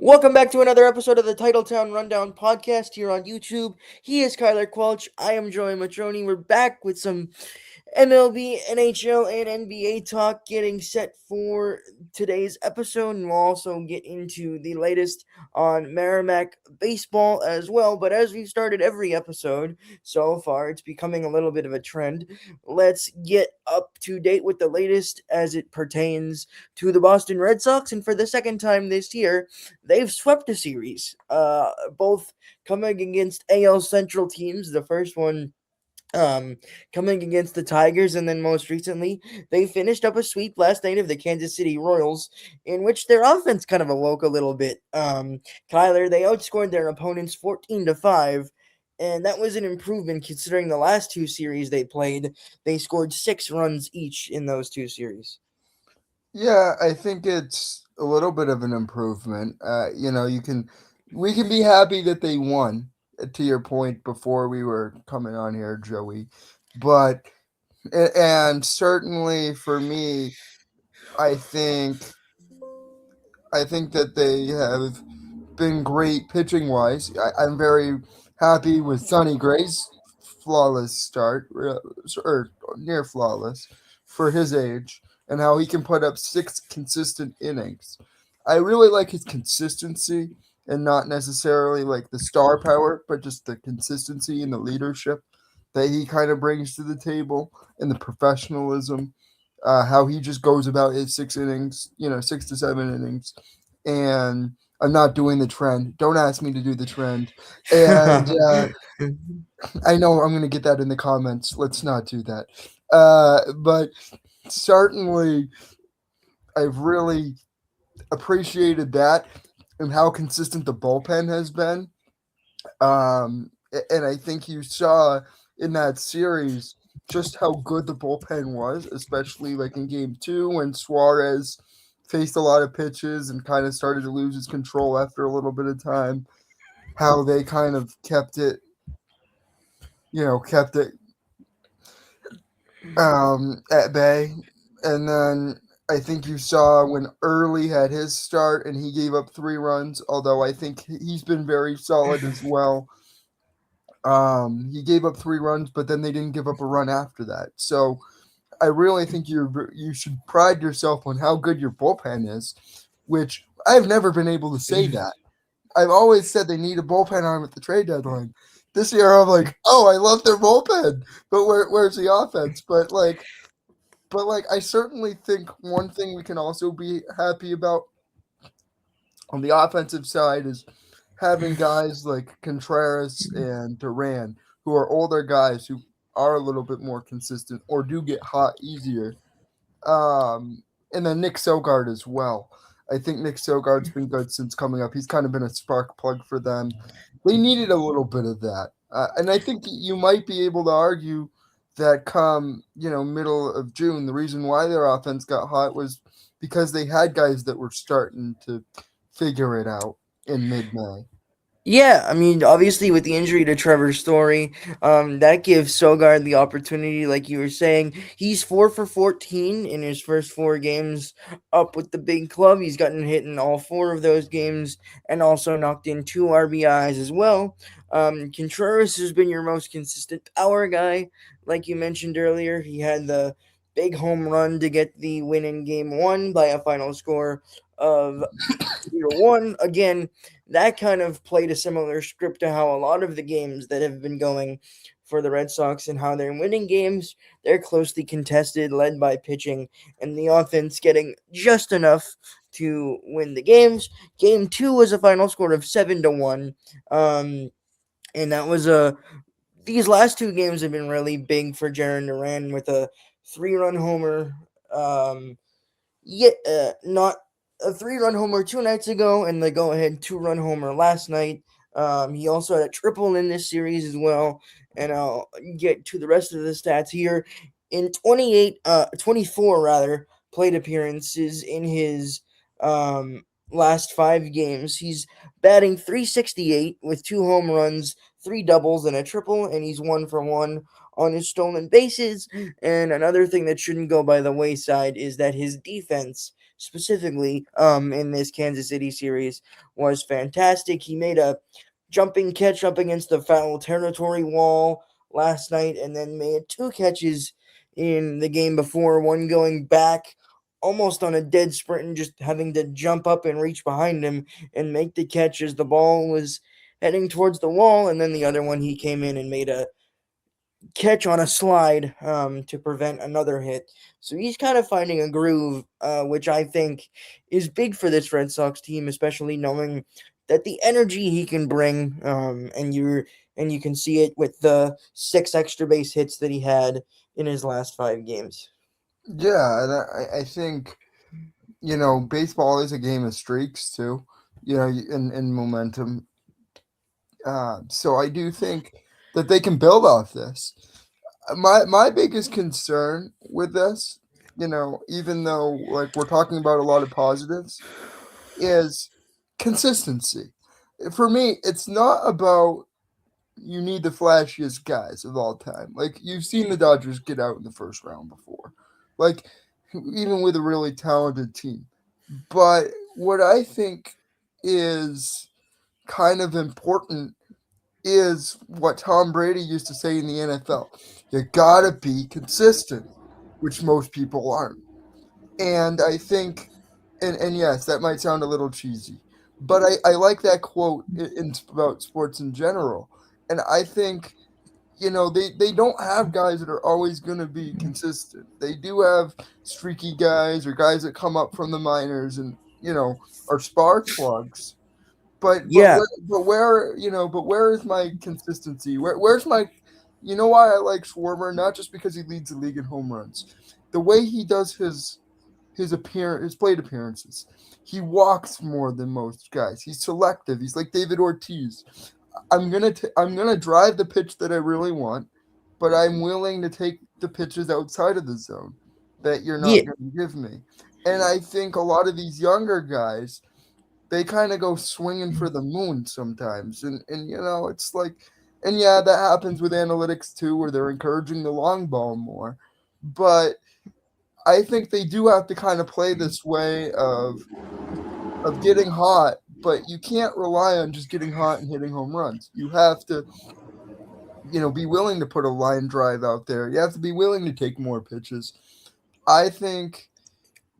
Welcome back to another episode of the TitleTown Rundown podcast here on YouTube. He is Kyler Quelch. I am Joey Matroni. We're back with some MLB, NHL, and NBA talk getting set for today's episode. And we'll also get into the latest on Merrimack baseball as well. But as we've started every episode so far, it's becoming a little bit of a trend. Let's get up to date with the latest as it pertains to the Boston Red Sox. And for the second time this year, they've swept a series, both coming against AL Central teams. The first one coming against the Tigers, and then most recently they finished up a sweep last night of the Kansas City Royals, in which their offense kind of awoke a little bit. Kyler, they outscored their opponents 14-5, and that was an improvement considering the last two series they played. They scored 6 runs each in those two series. Yeah, I think it's a little bit of an improvement. We can be happy that they won. To your point before we were coming on here, Joey, but and certainly for me, I think I think that they have been great pitching wise. I'm very happy with Sonny Gray's flawless start, or near flawless for his age, and how he can put up 6 consistent innings. I really like his consistency and not necessarily like the star power, but just the consistency and the leadership that he kind of brings to the table and the professionalism. How he just goes about his 6 innings, 6 to 7 innings, and I'm not doing the trend. Don't ask me to do the trend. And I know I'm going to get that in the comments. Let's not do that. But certainly, I've really appreciated that and how consistent the bullpen has been. And I think you saw in that series just how good the bullpen was, especially like in game 2 when Suarez faced a lot of pitches and kind of started to lose his control after a little bit of time. How they kind of kept it at bay. And then I think you saw when Early had his start and he gave up 3 runs, although I think he's been very solid as well. He gave up 3 runs, but then they didn't give up a run after that. So I really think you should pride yourself on how good your bullpen is, which I've never been able to say that. I've always said they need a bullpen arm at the trade deadline. This year I'm like, oh, I love their bullpen, but where's the offense? But I certainly think one thing we can also be happy about on the offensive side is having guys like Contreras and Duran, who are older guys who are a little bit more consistent or do get hot easier. And then Nick Sogard as well. I think Nick Sogard's been good since coming up. He's kind of been a spark plug for them. They needed a little bit of that. And I think you might be able to argue that come, middle of June, the reason why their offense got hot was because they had guys that were starting to figure it out in mid-May. Yeah, I mean, obviously with the injury to Trevor Story, that gives Sogard the opportunity, like you were saying. He's 4 for 14 in his first 4 games up with the big club. He's gotten hit in all 4 of those games and also knocked in 2 RBIs as well. Contreras has been your most consistent power guy, like you mentioned earlier. He had the big home run to get the win in game 1 by a final score of 3-1. Again, that kind of played a similar script to how a lot of the games that have been going for the Red Sox and how they're winning games. They're closely contested, led by pitching, and the offense getting just enough to win the games. Game 2 was a final score of 7-1. And that was these last 2 games have been really big for Jarren Duran with a 3-run homer. Not a 3-run homer 2 nights ago and the go-ahead 2-run homer last night. He also had a triple in this series as well, and I'll get to the rest of the stats here. In 24 rather, plate appearances in his last 5 games, he's batting .368 with 2 home runs, 3 doubles, and a triple, and he's 1 for 1 on his stolen bases. And another thing that shouldn't go by the wayside is that his defense specifically in this Kansas City series was fantastic. He made a jumping catch up against the foul territory wall last night, and then made two catches in the game before, one going back almost on a dead sprint and just having to jump up and reach behind him and make the catch as the ball was heading towards the wall, and then the other one he came in and made a catch on a slide to prevent another hit. So he's kind of finding a groove, which I think is big for this Red Sox team, especially knowing that the energy he can bring, and you can see it with the 6 extra base hits that he had in his last 5 games. Yeah, and I think baseball is a game of streaks too. And momentum. So I do think that they can build off this. My biggest concern with this, even though like we're talking about a lot of positives, is consistency. For me, it's not about you need the flashiest guys of all time. Like you've seen the Dodgers get out in the first round before. Like even with a really talented team. But what I think is kind of important is what Tom Brady used to say in the NFL. You gotta be consistent, which most people aren't. And I think, and yes, that might sound a little cheesy, but I like that quote about sports in general. And I think, they don't have guys that are always going to be consistent. They do have streaky guys or guys that come up from the minors and, are spark plugs. Yeah, But where is my consistency? Where's my why I like Schwarber? Not just because he leads the league in home runs. The way he does his plate appearances. He walks more than most guys. He's selective. He's like David Ortiz. I'm gonna drive the pitch that I really want, but I'm willing to take the pitches outside of the zone that you're yeah, not gonna give me. And I think a lot of these younger guys, they kind of go swinging for the moon sometimes, and it's like, and yeah, that happens with analytics too, where they're encouraging the long ball more, but I think they do have to kind of play this way of getting hot, but you can't rely on just getting hot and hitting home runs. You have to, be willing to put a line drive out there. You have to be willing to take more pitches. I think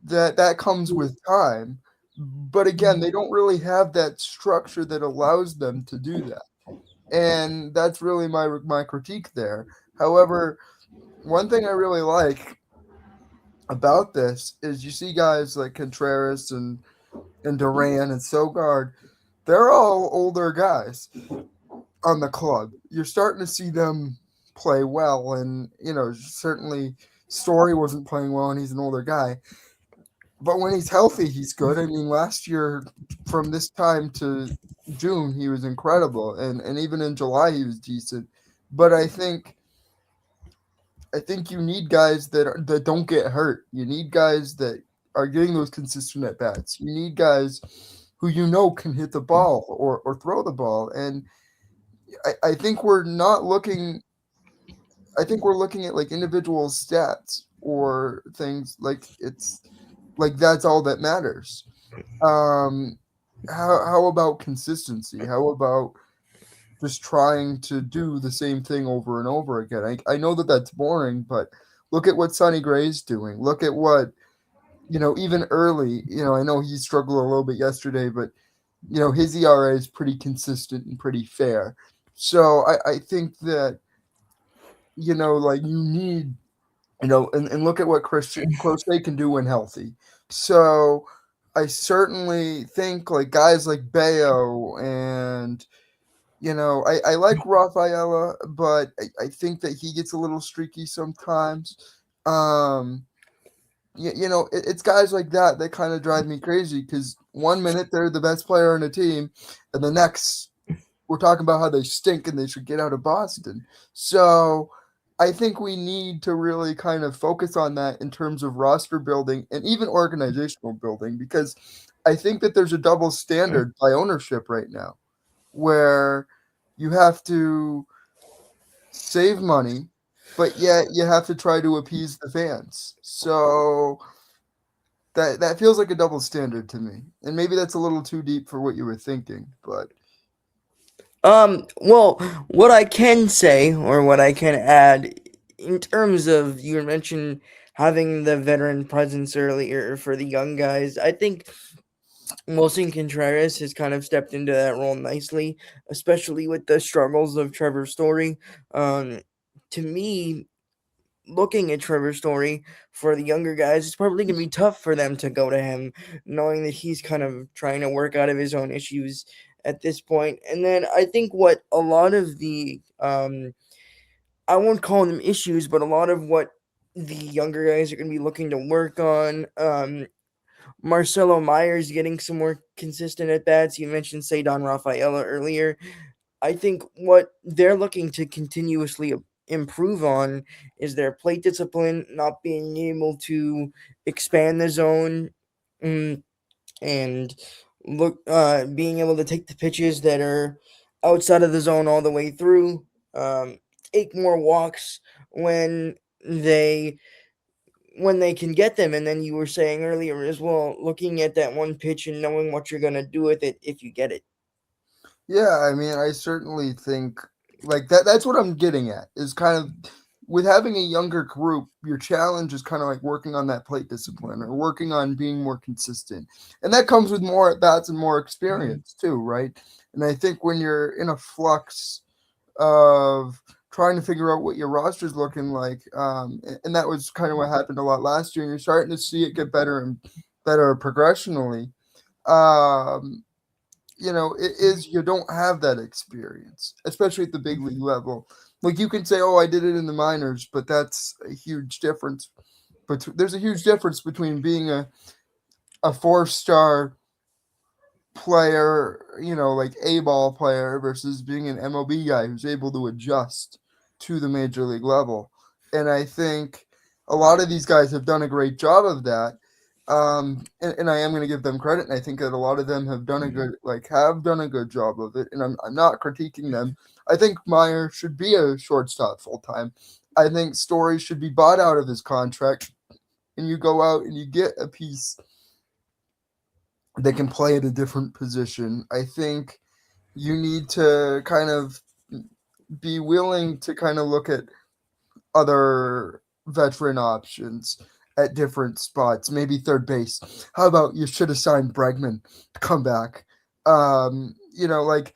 that comes with time, but again, they don't really have that structure that allows them to do that, and that's really my critique there. However, one thing I really like about this is you see guys like Contreras and Duran and Sogard, they're all older guys on the club. You're starting to see them play well, and certainly Story wasn't playing well, and he's an older guy. But when he's healthy, he's good. I mean, last year from this time to June, he was incredible, and even in July, he was decent. But I think you need guys that don't get hurt. You need guys that are getting those consistent at bats. You need guys who can hit the ball or throw the ball. And I think we're not looking. I think we're looking at like individual stats or things like it's like that's all that matters. Um, how about consistency? How about just trying to do the same thing over and over again? I know that that's boring, but look at what Sonny Gray's doing. Look at what even early. I know he struggled a little bit yesterday, but his ERA is pretty consistent and pretty fair. So I think that like you need and look at what Christian Crochet can do when healthy. So I certainly think like guys like Bayo and I like Rafaela, but I think that he gets a little streaky sometimes. Um, it's guys like that kind of drive me crazy because 1 minute they're the best player on the team, and the next we're talking about how they stink and they should get out of Boston. So I think we need to really kind of focus on that in terms of roster building and even organizational building because I think that there's a double standard by ownership right now where you have to save money, but yet you have to try to appease the fans. So that feels like a double standard to me, and maybe that's a little too deep for what you were thinking, but Well, what I can say, or what I can add, in terms of you mentioned having the veteran presence earlier for the young guys, I think Wilson Contreras has kind of stepped into that role nicely, especially with the struggles of Trevor Story. Um, to me, looking at Trevor Story for the younger guys, it's probably going to be tough for them to go to him, knowing that he's kind of trying to work out of his own issues at this point. And then I think what a lot of the, I won't call them issues, but a lot of what the younger guys are going to be looking to work on. Marcelo Myers getting some more consistent at bats. You mentioned Don Rafaela earlier. I think what they're looking to continuously improve on is their plate discipline, not being able to expand the zone, mm, and being able to take the pitches that are outside of the zone all the way through. Take more walks when they can get them. And then you were saying earlier as well, looking at that one pitch and knowing what you're gonna do with it if you get it. yeah, I mean, I certainly think like that's what I'm getting at is kind of with having a younger group, your challenge is kind of like working on that plate discipline or working on being more consistent. And that comes with more at bats and more experience too, right? And I think when you're in a flux of trying to figure out what your roster's looking like, and that was kind of what happened a lot last year, and you're starting to see it get better and better progressionally. Um, it is you don't have that experience, especially at the big league level. Like you can say, "Oh, I did it in the minors," but that's a huge difference. But there's a huge difference between being a 4-star player, like a ball player, versus being an MLB guy who's able to adjust to the major league level. And I think a lot of these guys have done a great job of that. And I am going to give them credit, and I think that a lot of them have done a good job of it. And I'm not critiquing them. I think Meyer should be a shortstop full time. I think Story should be bought out of his contract, and you go out and you get a piece that can play at a different position. I think you need to kind of be willing to kind of look at other veteran options at different spots, maybe third base. How about you should have signed Bregman to come back? Like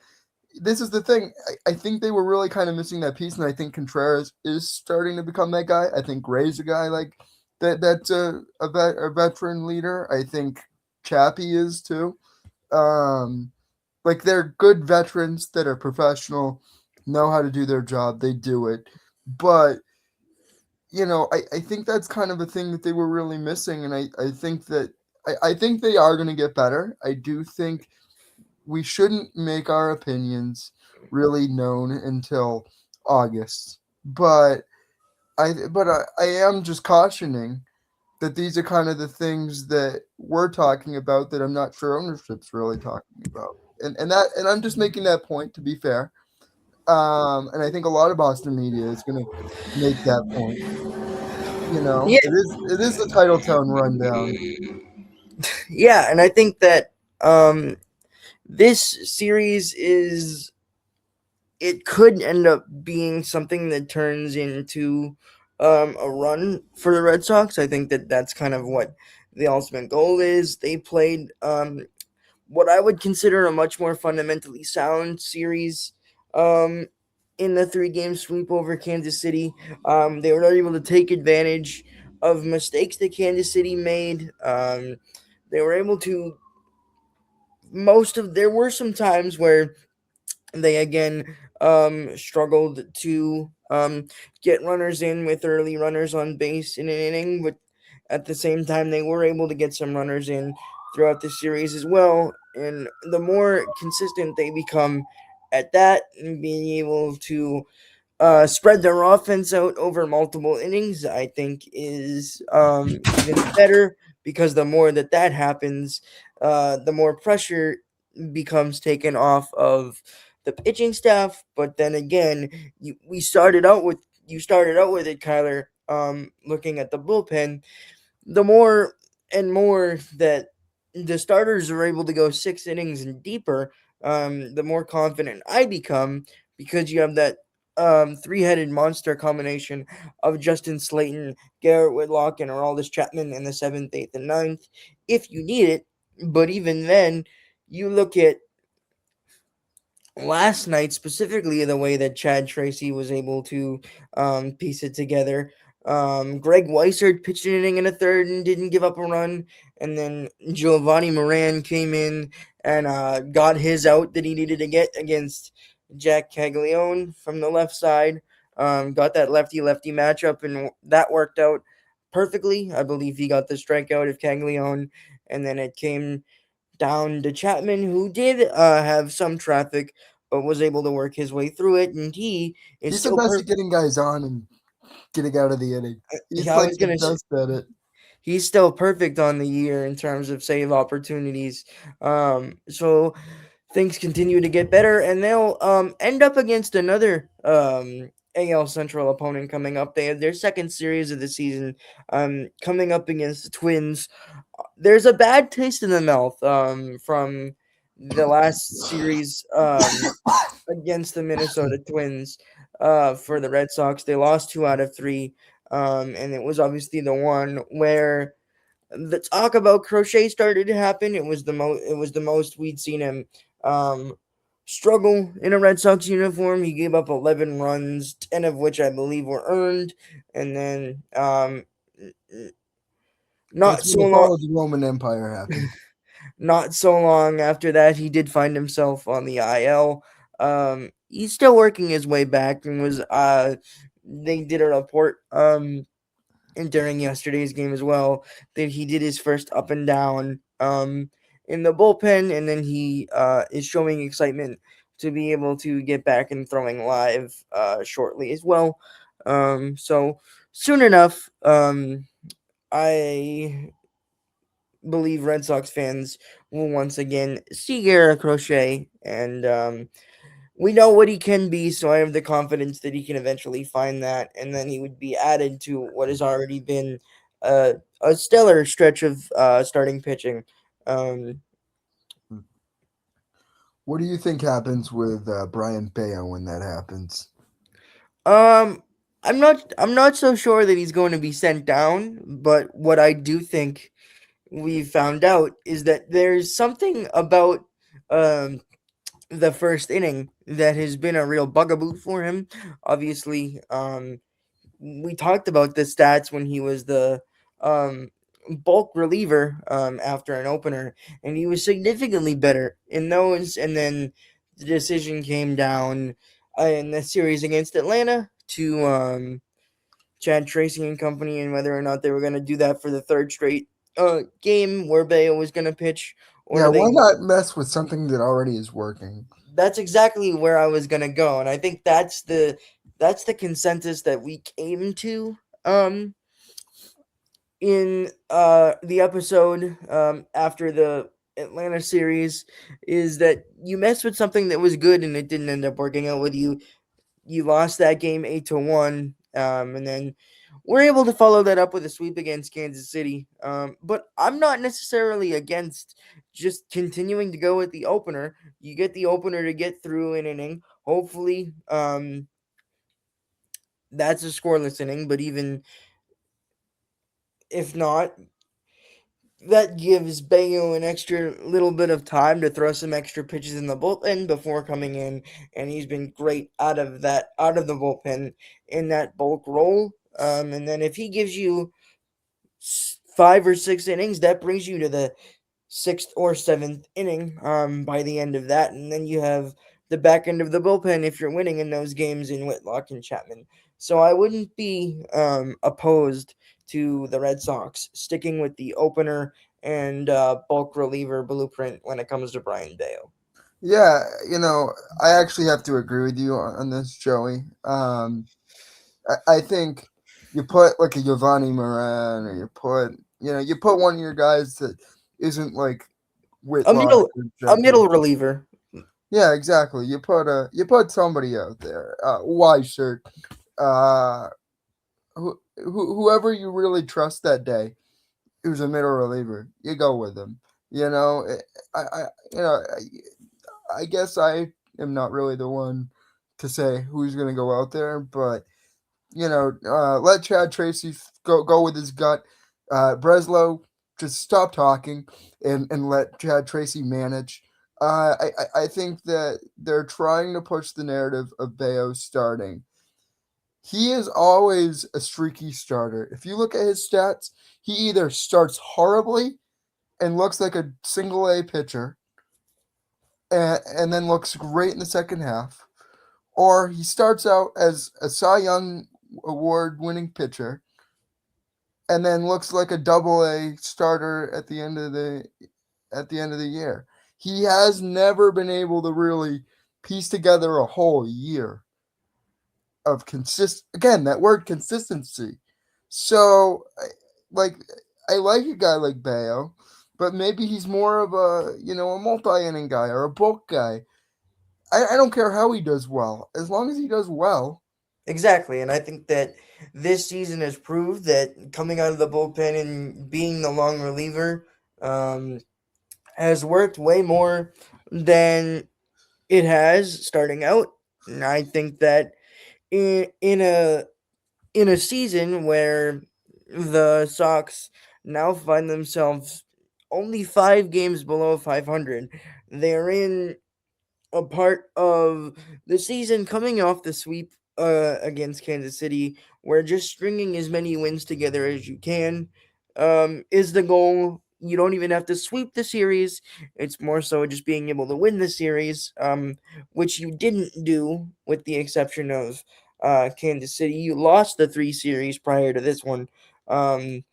this is the thing. I think they were really kind of missing that piece, and I think Contreras is starting to become that guy. I think Gray's a guy like that. That's a veteran leader. I think Chappie is too. Um, like they're good veterans that are professional, know how to do their job. They do it, but I think that's kind of a thing that they were really missing, and I think that I think they are going to get better. I do think we shouldn't make our opinions really known until August, but I am just cautioning that these are kind of the things that we're talking about that I'm not sure ownership's really talking about. And I'm just making that point to be fair. And I think a lot of Boston media is going to make that point. Yeah, It is the Titletown rundown. yeah, and I think that um, this series is it could end up being something that turns into a run for the Red Sox. I think that that's kind of what the ultimate goal is. They played what I would consider a much more fundamentally sound series um, in the 3-game sweep over Kansas City. They were not able to take advantage of mistakes that Kansas City made. They were able to there were some times where they again struggled to get runners in with early runners on base in an inning, but at the same time they were able to get some runners in throughout the series as well. And the more consistent they become at that and being able to spread their offense out over multiple innings, I think is even better, because the more that happens, the more pressure becomes taken off of the pitching staff. But then again, you started out with it, Kyler. Looking at the bullpen, the more and more that the starters are able to go 6 innings and deeper, the more confident I become because you have that three-headed monster combination of Justin Slayton, Garrett Whitlock, and Aroldis Chapman in the seventh, eighth, and ninth, if you need it. But even then, you look at last night, specifically the way that Chad Tracy was able to piece it together. Greg Weissert pitched an inning in a third and didn't give up a run, and then Giovanni Moran came in and got his out that he needed to get against Jack Caglione from the left side. Got that lefty lefty matchup, and that worked out perfectly. I believe he got the strikeout of Caglione, and then it came down to Chapman, who did have some traffic, but was able to work his way through it, and he is He's the still best at getting guys on and getting out of the inning. He's I like was the gonna best at it. he's still perfect on the year in terms of save opportunities. So things continue to get better, and they'll end up against another AL Central opponent coming up. They have their second series of the season coming up against the Twins. There's a bad taste in the mouth from the last series against the Minnesota Twins for the Red Sox. They lost 2 out of 3, and it was obviously the one where the talk about Crochet started to happen. It was the most we'd seen him um, struggle in a Red Sox uniform. He gave up 11 runs, 10 of which I believe were earned, and then not That's when so the long fall of the Roman Empire happened. not so long after that, he did find himself on the IL. He's still working his way back, and was they did a report and during yesterday's game as well that he did his first up and down in the bullpen, and then he is showing excitement to be able to get back and throwing live shortly as well. So soon enough, I believe Red Sox fans will once again see Garrett Crochet, and we know what he can be, so I have the confidence that he can eventually find that, and then he would be added to what has already been a stellar stretch of starting pitching. Um, What do you think happens with Brian Bayo when that happens? um, I'm not so sure that he's going to be sent down, but what I do think we found out is that there's something about um the first inning that has been a real bugaboo for him. Obviously, we talked about the stats when he was the um, bulk reliever after an opener, and he was significantly better in those. And then the decision came down in the series against Atlanta to Chad Tracy and company, and whether or not they were going to do that for the third straight game where Bayo was going to pitch, or Yeah, do why they not mess with something that already is working? that's exactly where I was gonna go, and I think that's the consensus that we came to in the episode after the Atlanta series is that you messed with something that was good and it didn't end up working out with you. You lost that game 8-1, and then we're able to follow that up with a sweep against Kansas City. But I'm not necessarily against just continuing to go with the opener. You get the opener to get through an inning. Hopefully, that's a scoreless inning. But even if not, that gives Bayo an extra little bit of time to throw some extra pitches in the bullpen before coming in, and he's been great out of the bullpen in that bulk role. And then if he gives you 5 or 6 innings, that brings you to the sixth or seventh inning by the end of that, and then you have the back end of the bullpen if you're winning in those games in Whitlock and Chapman. So I wouldn't be opposed to the Red Sox sticking with the opener and bulk reliever blueprint when it comes to Brian Bayo. Yeah, I actually have to agree with you on this, Joey. I think you put like a Giovanni Moran, or you put one of your guys that isn't like A Whitlock middle or a Chapman. middle reliever. Yeah, exactly. You put somebody out there, Weissert, uh, whoever you really trust that day, who's a middle reliever. You go with him. You know, I you know, I guess I am not really the one to say who's going to go out there, but let Chad Tracy go with his gut. Breslow, just stop talking and let Chad Tracy manage. I think that they're trying to push the narrative of Bayo starting. He is always a streaky starter. If you look at his stats, he either starts horribly and looks like a single A pitcher, and then looks great in the second half, or he starts out as a Cy Young award winning pitcher and then looks like a double A starter at the end of the year. He has never been able to really piece together a whole year of again, that word consistency. So like I like a guy like Bayo, but maybe he's more of a multi-inning guy or a bulk guy. I don't care how he does well, as long as he does well. Exactly, and I think that this season has proved that coming out of the bullpen and being the long reliever um, has worked way more than it has starting out. And I think that in a season where the Sox now find themselves only 5 games below 500, they're in a part of the season coming off the sweep against Kansas City, where just stringing as many wins together as you can is the goal. You don't even have to sweep the series. It's more so just being able to win the series, which you didn't do with the exception of Kansas City. You lost the 3 series prior to this one. Um,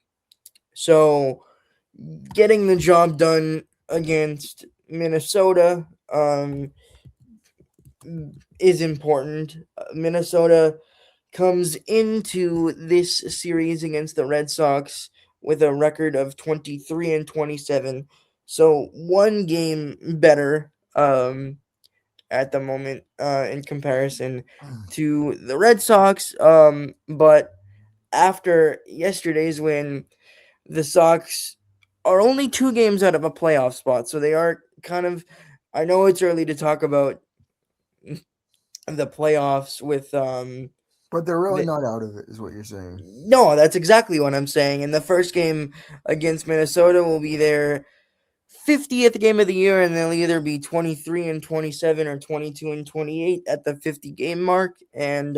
so getting the job done against Minnesota is important. Minnesota comes into this series against the Red Sox with a record of 23 and 27. So 1 game better at the moment in comparison to the Red Sox. But after yesterday's win, the Sox are only 2 games out of a playoff spot. So they are kind of. I know it's early to talk about the playoffs with But they're really the, not out of it, is what you're saying. no, that's exactly what I'm saying. And the first game against Minnesota will be their 50th game of the year, and they'll either be 23 and 27 or 22 and 28 at the 50 game mark. And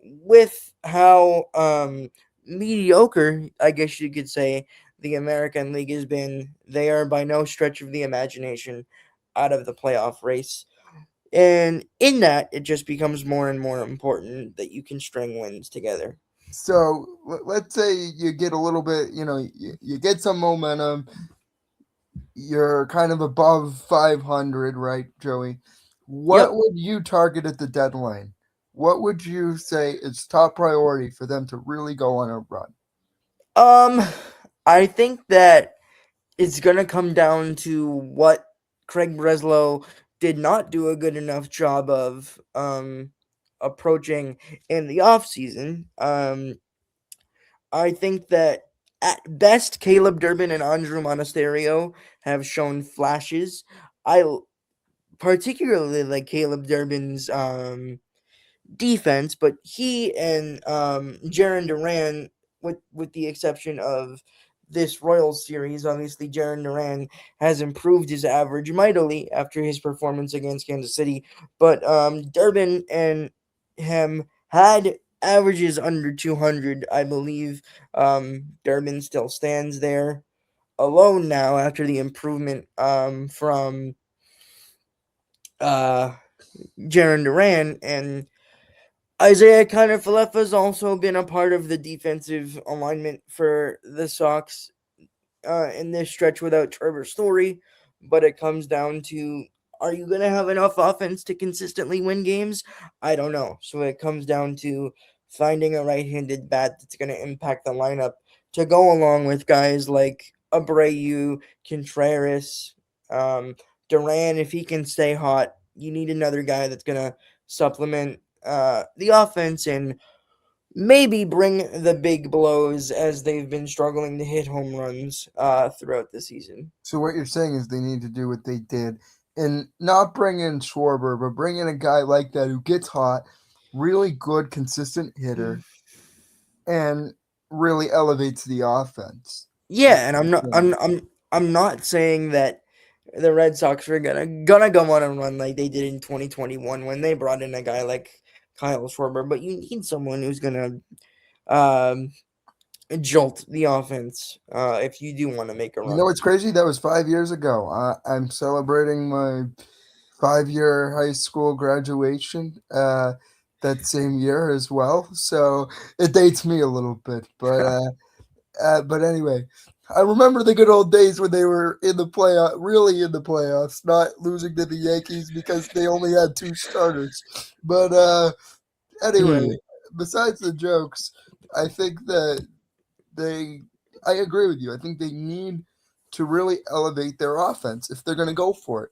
with how mediocre, I guess you could say, the American League has been, they are by no stretch of the imagination out of the playoff race. And in that, it just becomes more and more important that you can string wins together. So let's say you get a little bit, you get some momentum. You're kind of above 500, right, Joey? What Yep. would you target at the deadline? What would you say is top priority for them to really go on a run? Um, I think that it's gonna come down to what Craig Breslow did not do a good enough job of approaching in the off season. I think that at best Caleb Durbin and Andrew Monasterio have shown flashes. Particularly like Caleb Durbin's defense, but he and Jarren Duran, with the exception of this Royals series, obviously Jarren Duran has improved his average mightily after his performance against Kansas City, but Durbin and him had averages under 200, I believe. Durbin still stands there alone now after the improvement from uh, Jarren Duran, and Isaiah Kiner-Falefa's also been a part of the defensive alignment for the Sox in this stretch without Trevor Story, but it comes down to, are you going to have enough offense to consistently win games? I don't know. So it comes down to finding a right-handed bat that's going to impact the lineup to go along with guys like Abreu, Contreras, um, Duran. If he can stay hot, you need another guy that's going to supplement the offense, and maybe bring the big blows as they've been struggling to hit home runs throughout the season. So what you're saying is they need to do what they did and not bring in Schwarber, but bring in a guy like that who gets hot, really good, consistent hitter, and really elevates the offense. Is Yeah, and what I'm not you're saying. I'm not saying that the Red Sox are gonna go on a run like they did in 2021 when they brought in a guy like Kyle Schwarber, but you need someone who's gonna um, jolt the offense if you do want to make a You know run. what's crazy? That was 5 years ago. I'm celebrating my 5 year high school graduation that same year as well. So it dates me a little bit, but anyway, I remember the good old days when they were in the playoff, really in the playoffs, not losing to the Yankees because they only had two starters. But anyway, Mhm. besides the jokes, I think that they, I agree with you. I think they need to really elevate their offense if they're going to go for it.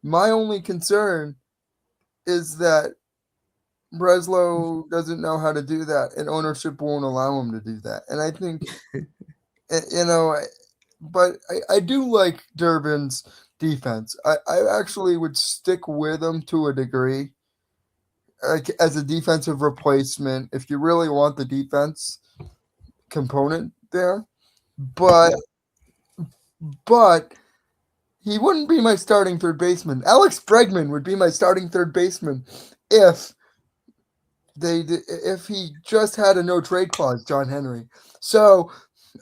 My only concern is that Breslow doesn't know how to do that, and ownership won't allow him to do that. And I think, you know, but I do like Durbin's defense. I actually would stick with him to a degree, like as a defensive replacement if you really want the defense component there. But Yeah. but he wouldn't be my starting third baseman. Alex Bregman would be my starting third baseman if if he just had a no trade clause, John Henry. So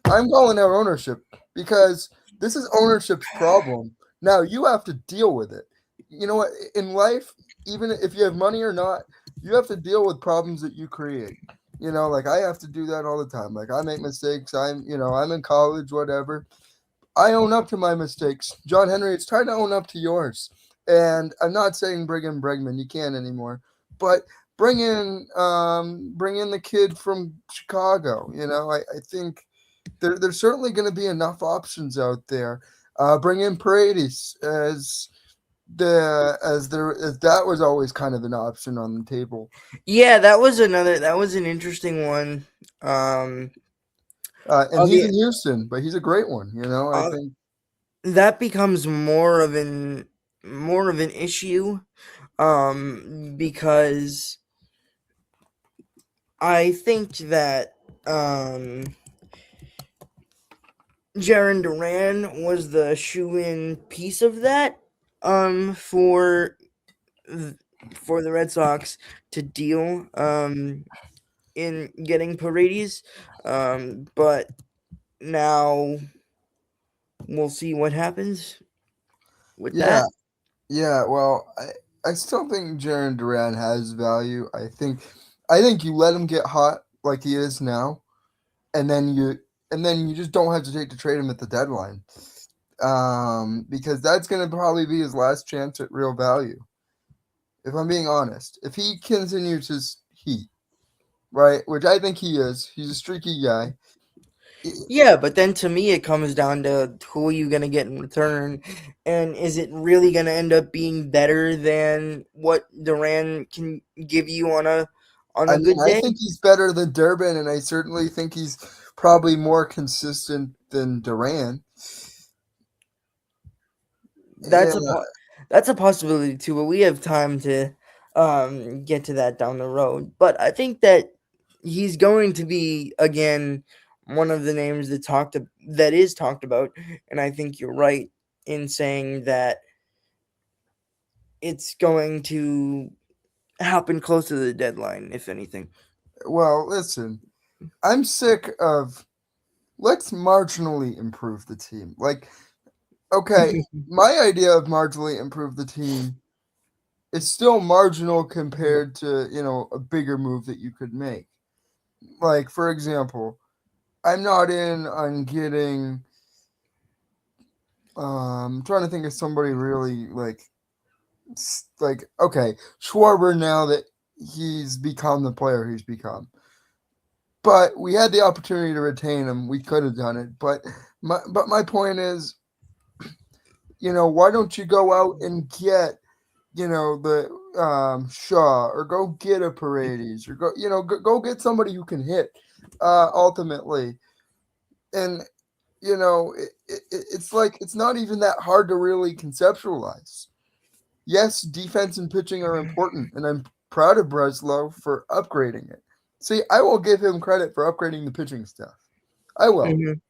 I'm calling out ownership because this is ownership's problem. Now you have to deal with it. You know what? In life, even if you have money or not, you have to deal with problems that you create. You know, like I have to do that all the time. Like I make mistakes. I'm in college, whatever. I own up to my mistakes. John Henry, it's time to own up to yours. And I'm not saying bring in Bregman, you can't anymore. But bring in the kid from Chicago. I think there's certainly going to be enough options out there. Bring in Paredes as that was always kind of an option on the table. Yeah, that was an interesting one. Um, And I'll he's be in Houston, but he's a great one. I uh, think that becomes more of an issue because I think that Jarren Duran was the shoe-in piece of that for th- for the Red Sox to deal in getting Paredes, but now we'll see what happens with yeah, that. yeah. Well, I still think Jarren Duran has value. I think you let him get hot like he is now, and then you just don't have to take to trade him at the deadline. Because that's going to probably be his last chance at real value. If I'm being honest, if he continues his heat, right, which I think he is, he's a streaky guy. Yeah, but then to me it comes down to who are you gonna get in return, and is it really gonna end up being better than what Duran can give you on I a mean, good I day? think he's better than Durbin, and I certainly think he's probably more consistent than Duran. That's Yeah, that's a possibility too, but we have time to get to that down the road. But I think that he's going to be again one of the names that is talked about, and I think you're right in saying that it's going to happen close to the deadline, if anything. well, listen, I'm sick of let's marginally improve the team. Like, okay, my idea of marginally improve the team is still marginal compared to, a bigger move that you could make. Like, for example, I'm not in on getting trying to think of somebody really like okay, Schwarber now that he's become the player he's become. But we had the opportunity to retain him. We could have done it. But my point is, why don't you go out and get, the Shaw, or go get a Paredes, or go get somebody who can hit. Ultimately, and it's like it's not even that hard to really conceptualize. Yes, defense and pitching are important, and I'm proud of Breslow for upgrading it. See, I will give him credit for upgrading the pitching staff. I will. Mhm.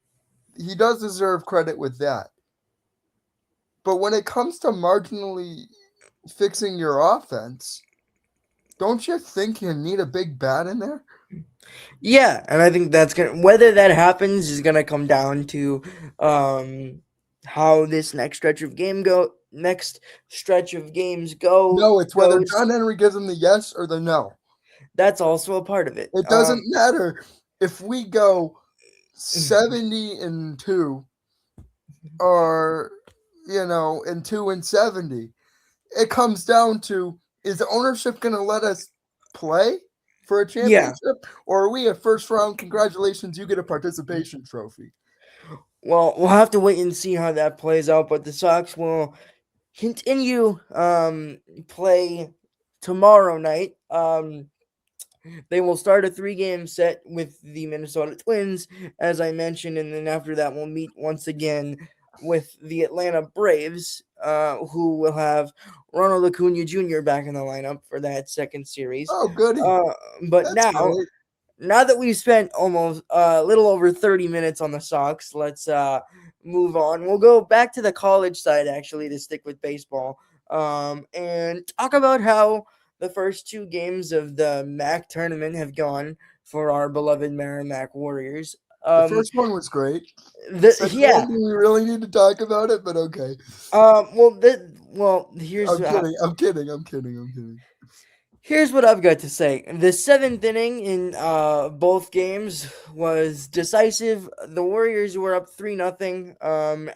He does deserve credit with that. But when it comes to marginally fixing your offense, don't you think you need a big bat in there? Yeah, and I think that's gonna whether that happens is gonna come down to um how this next stretch of games No, it's whether goes. John Henry gives him the yes or the no. That's also a part of it. It doesn't matter if we go 70-2 or in 2-70. It comes down to, is the ownership going to let us play for a Yeah. championship, or are we a first round? Congratulations, you get a participation trophy. Well, we'll have to wait and see how that plays out, but the Sox will continue play tomorrow night. They will start a three-game set with the Minnesota Twins, as I mentioned, and then after that, we'll meet once again with the Atlanta Braves, who will have Ronald Acuna Jr. back in the lineup for that second series. Oh, goody. Uh, but That's great. now that we've spent almost a little over 30 minutes on the Sox, let's move on. We'll go back to the college side actually to stick with baseball, and talk about how the first two games of the MAC tournament have gone for our beloved Merrimack Warriors. The first one was great. The Second Yeah. one, do we really need to talk about it? But okay. Here's I'm kidding. I'm kidding. I'm kidding. I'm kidding. Here's what I've got to say. The seventh inning in both games was decisive. The Warriors were up 3-0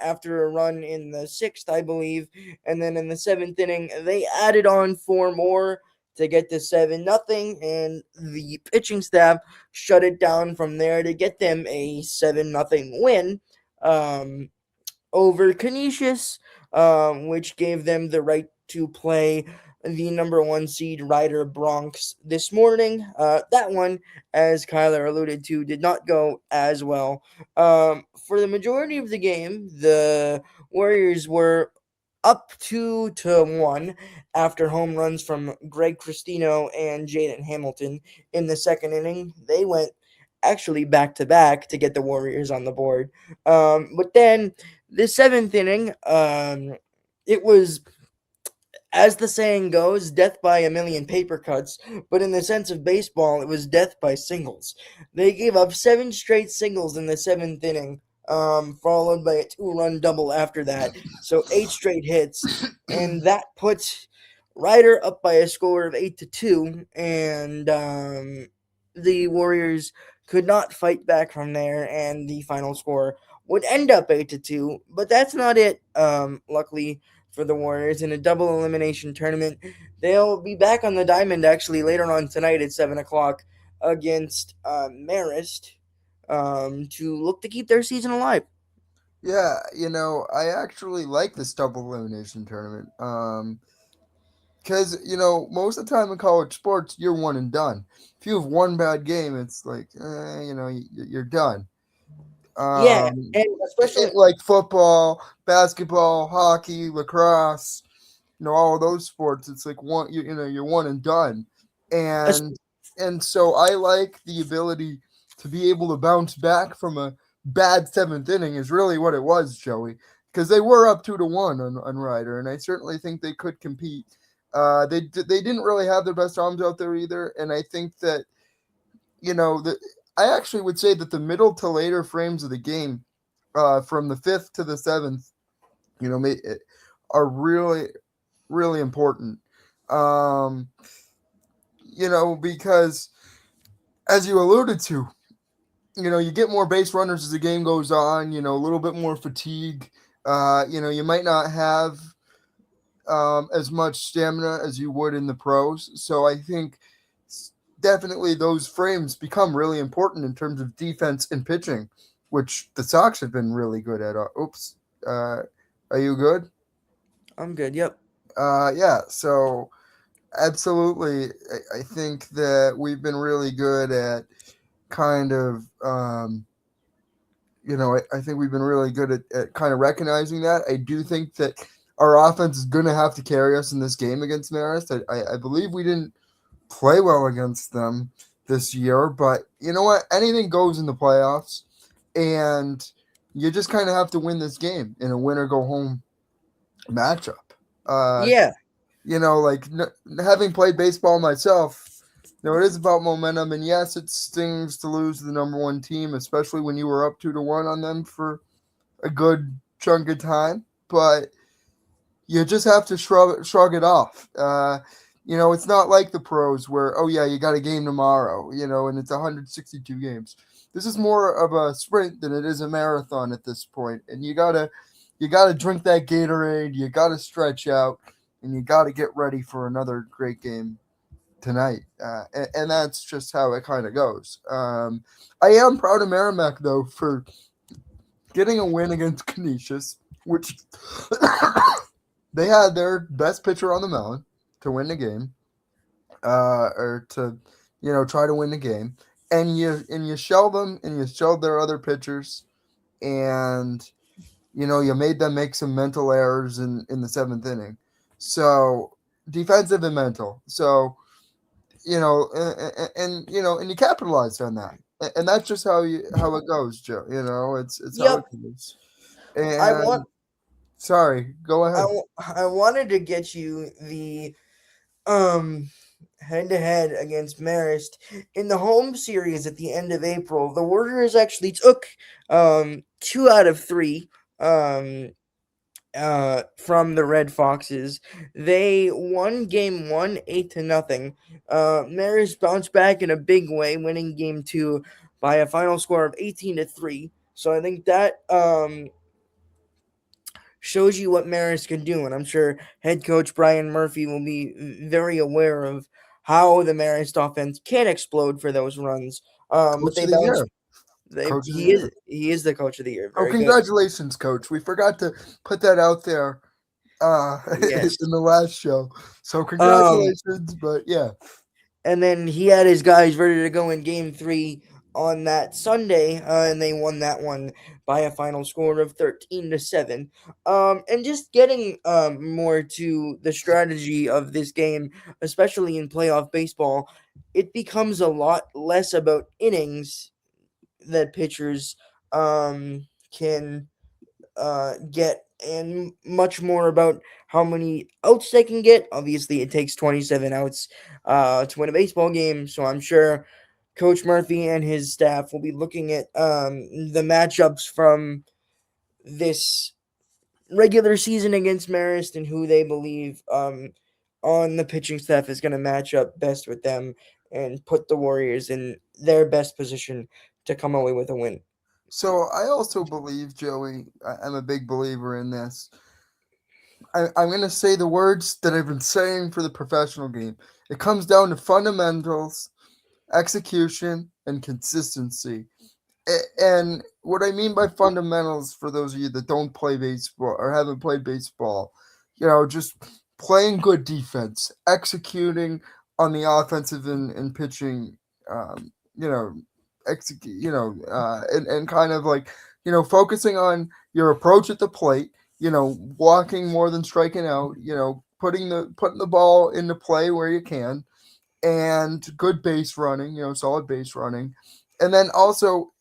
after a run in the sixth, I believe. And then in the seventh inning, they added on four more to get to 7-0. And the pitching staff shut it down from there to get them a 7-0 win. Over Canisius, which gave them the right to play the number one seed Rider Bronx this morning. That one, as Kyler alluded to, did not go as well. For the majority of the game, the Warriors were up 2-1 after home runs from Greg Cristino and Jaden Hamilton in the second inning. They went actually back to back to get the Warriors on the board. But then the seventh inning, it was, as the saying goes, death by a million paper cuts, but in the sense of baseball, it was death by singles. They gave up seven straight singles in the seventh inning, followed by a two-run double after that. So eight straight hits, and that puts Ryder up by a score of 8-2, and the Warriors could not fight back from there, and the final score would end up 8-2. But that's not it. Luckily for the Warriors in a double elimination tournament. They'll be back on the diamond actually later on tonight at 7 o'clock against Marist to look to keep their season alive. Yeah, I actually like this double elimination tournament. Because most of the time in college sports, you're one and done. If you have one bad game, it's like, you're done. Yeah, Um, and especially like football, basketball, hockey, lacrosse, all of those sports, it's like you're one and done. And so I like the ability to be able to bounce back from a bad seventh inning is really what it was, Joey. Because they were up 2-1 on Ryder, and I certainly think they could compete. They didn't really have their best arms out there either, and I think that the I actually would say that the middle to later frames of the game, from the fifth to the seventh, are really really important. Um, because as you alluded to, you get more base runners as the game goes on. A little bit more fatigue. You might not have as much stamina as you would in the pros. So I think definitely those frames become really important in terms of defense and pitching, which the Sox have been really good at. Oops. Are you good? I'm good. Yep. Yeah. So Absolutely. I think that we've been really good at kind of, I think we've been really good at kind of recognizing that. I do think that our offense is going to have to carry us in this game against Marist. I believe we didn't play well against them this year, but you know what? Anything goes in the playoffs, and you just kind of have to win this game in a win or go home matchup. Uh, Yeah, like having played baseball myself, it is about momentum, and yes, it stings to lose to the number one team, especially when you were up 2-1 on them for a good chunk of time. But you just have to shrug it off. It's not like the pros where, oh yeah, you got a game tomorrow, and it's 162 games. This is more of a sprint than it is a marathon at this point, and you gotta drink that Gatorade, you gotta stretch out, and you gotta get ready for another great game tonight. And that's just how it kind of goes. I am proud of Merrimack though for getting a win against Canisius, which they had their best pitcher on the mound to win the game, or to try to win the game, and you shelled them and you shelled their other pitchers, and you made them make some mental errors in the seventh inning. So defensive and mental. So and you capitalized on that, and that's just how it goes, Joe. It's how yep. it goes. I want And sorry, go ahead. I wanted to get you the um head to head against Marist in the home series at the end of April. The Warriors actually took 2 out of 3 um from the Red Foxes. They won game 1 8-0. Marist bounced back in a big way, winning game 2 by a final score of 18-3. So I think that shows you what Maris can do, and I'm sure head coach Brian Murphy will be very aware of how the Marist offense can explode for those runs. But Coach they of the bounced. year. Coach of the He is year. the coach of the year. Oh, Very good. congratulations, Coach. We forgot to put that out there Yes. in the last show. So Um, congratulations, but yeah. and then he had his guys ready to go in game 3 on that Sunday, and they won that one by a final score of 13-7. And just getting more to the strategy of this game, especially in playoff baseball, it becomes a lot less about innings that pitchers can get, and much more about how many outs they can get. Obviously, it takes 27 outs to win a baseball game, so I'm sure Coach Murphy and his staff will be looking at the matchups from this regular season against Marist and who they believe on the pitching staff is going to match up best with them and put the Warriors in their best position to come away with a win. So I also believe, Joey, I'm a big believer in this. I'm going to say the words that I've been saying for the professional game. It comes down to fundamentals, execution, and consistency. And what I mean by fundamentals, for those of you that don't play baseball or haven't played baseball, just playing good defense, executing on the offensive and pitching, you know, execute, and kind of like, focusing on your approach at the plate, walking more than striking out, putting the ball into play where you can, and good base running, solid base running. And then also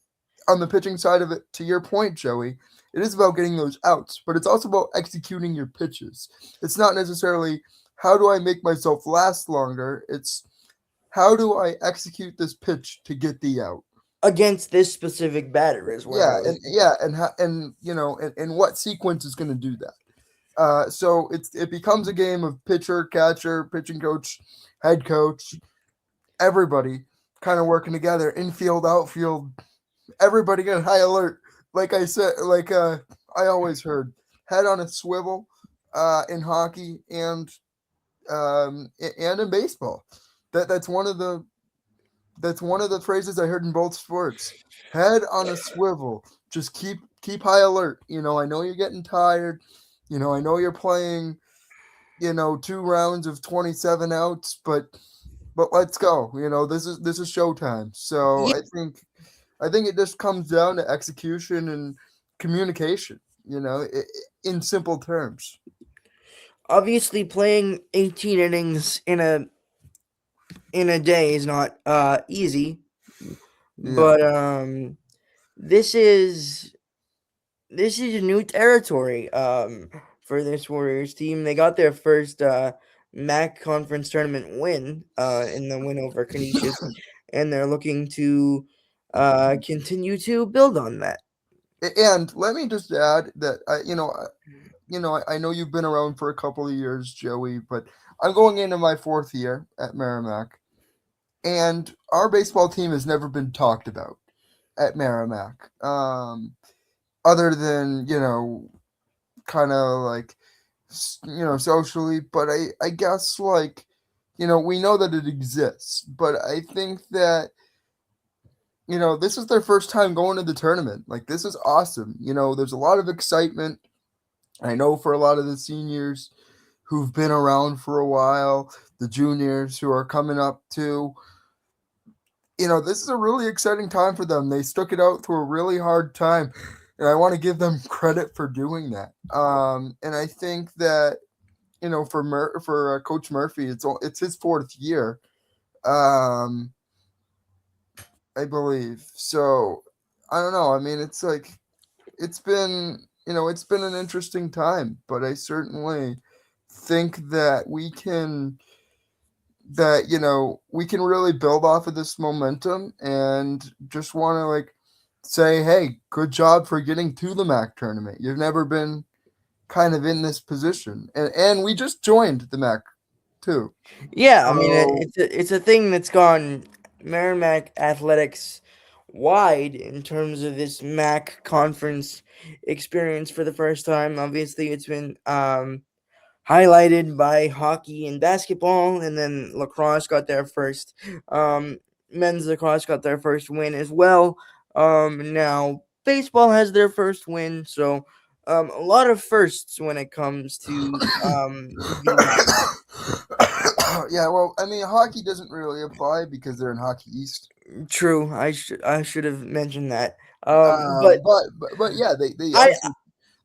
on the pitching side of it, to your point, Joey, it is about getting those outs, but it's also about executing your pitches. It's not necessarily how do I make myself last longer. It's how do I execute this pitch to get the out. Against this specific batter as Yeah, well. and and what sequence is going to do that. So it becomes a game of pitcher, catcher, pitching coach, head coach, everybody kind of working together, infield, outfield, everybody get high alert. Like I said, I always heard, head on a swivel, in hockey and in baseball. That's one of the phrases I heard in both sports. Head on a swivel. Just keep high alert. I know you're getting tired. I know you're playing. 2 rounds of 27 outs, but let's go. This is showtime. So Yeah, I think it just comes down to execution and communication. In simple terms. obviously playing 18 innings in a day is not easy, Yeah. but this is this is new territory for this Warriors team. They got their first MAC conference tournament win in the win over Canisius, and they're looking to continue to build on that. And let me just add that I know you've been around for a couple of years, Joey, but I'm going into my 4th year at Merrimack, and our baseball team has never been talked about at Merrimack. Other than kind of like socially, but I guess like we know that it exists, but I think that this is their first time going to the tournament. Like, this is awesome. There's a lot of excitement. I know for a lot of the seniors who've been around for a while, the juniors who are coming up too, this is a really exciting time for them. They stuck it out through a really hard time, and I want to give them credit for doing that. And I think that for Coach Murphy, it's his 4th year, um, I believe. So I don't know. I mean, it's like it's been an interesting time, but I certainly think that we can really build off of this momentum, and just want to like say, hey, good job for getting to the MAC tournament. You've never been kind of in this position, and we just joined the MAC too. Yeah, I mean So it's a thing that's gone Merrimack athletics wide in terms of this MAC conference experience for the first time. Obviously, it's been highlighted by hockey and basketball, and then lacrosse got their first men's lacrosse got their first win as well. Now baseball has their first win, so a lot of firsts when it comes to the MAC. yeah, well, I mean, hockey doesn't really apply because they're in Hockey East. True, I should have mentioned that. But But yeah, they I obviously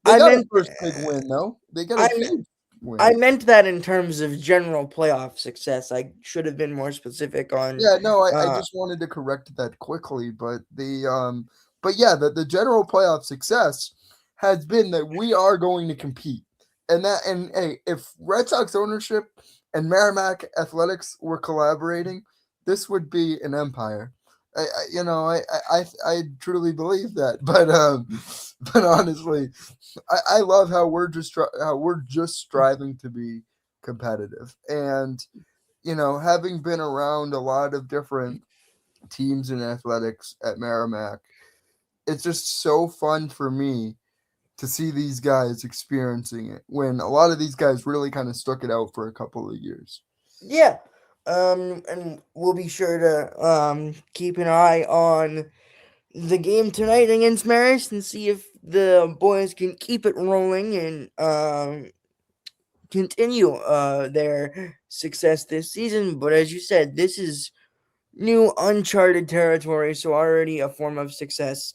they I got a meant first big win though. They got a I huge I win. meant that in terms of general playoff success. I should have been more specific on Yeah, no, I uh just wanted to correct that quickly, but yeah, the general playoff success has been that we are going to compete. And hey, if Red Sox ownership and Merrimack Athletics were collaborating, this would be an empire. I truly believe that. But honestly, I love how we're just striving to be competitive. And having been around a lot of different teams in athletics at Merrimack, it's just so fun for me to see these guys experiencing it when a lot of these guys really kind of stuck it out for a couple of years. yeah. And we'll be sure to keep an eye on the game tonight against Marist and see if the boys can keep it rolling and continue their success this season. But as you said, this is new uncharted territory, so already a form of success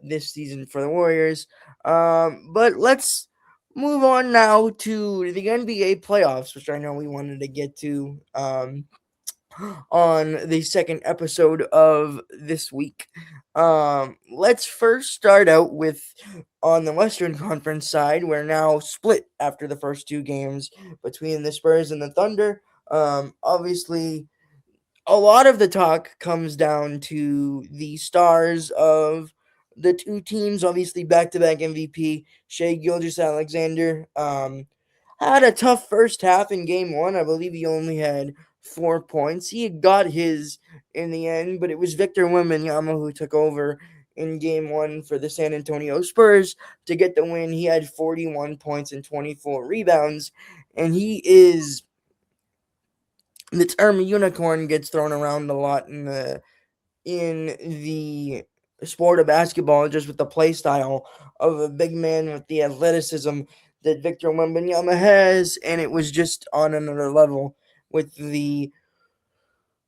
this season for the Warriors. But let's move on now to the NBA playoffs, which I know we wanted to get to on the second episode of this week. Let's first start out with on the Western Conference side. We're now split after the first two games between the Spurs and the Thunder. Obviously, a lot of the talk comes down to the stars of the two teams. Obviously, back to back MVP Shea Gilgeous-Alexander had a tough first half in game one. I believe he only had 4 points. He got his in the end, but it was Victor Wembanyama who took over in game one for the San Antonio Spurs to get the win. He had 41 points and 24 rebounds, and he is the term unicorn gets thrown around a lot in the sport of basketball, just with the play style of a big man with the athleticism that Victor Wembanyama has, and it was just on another level with the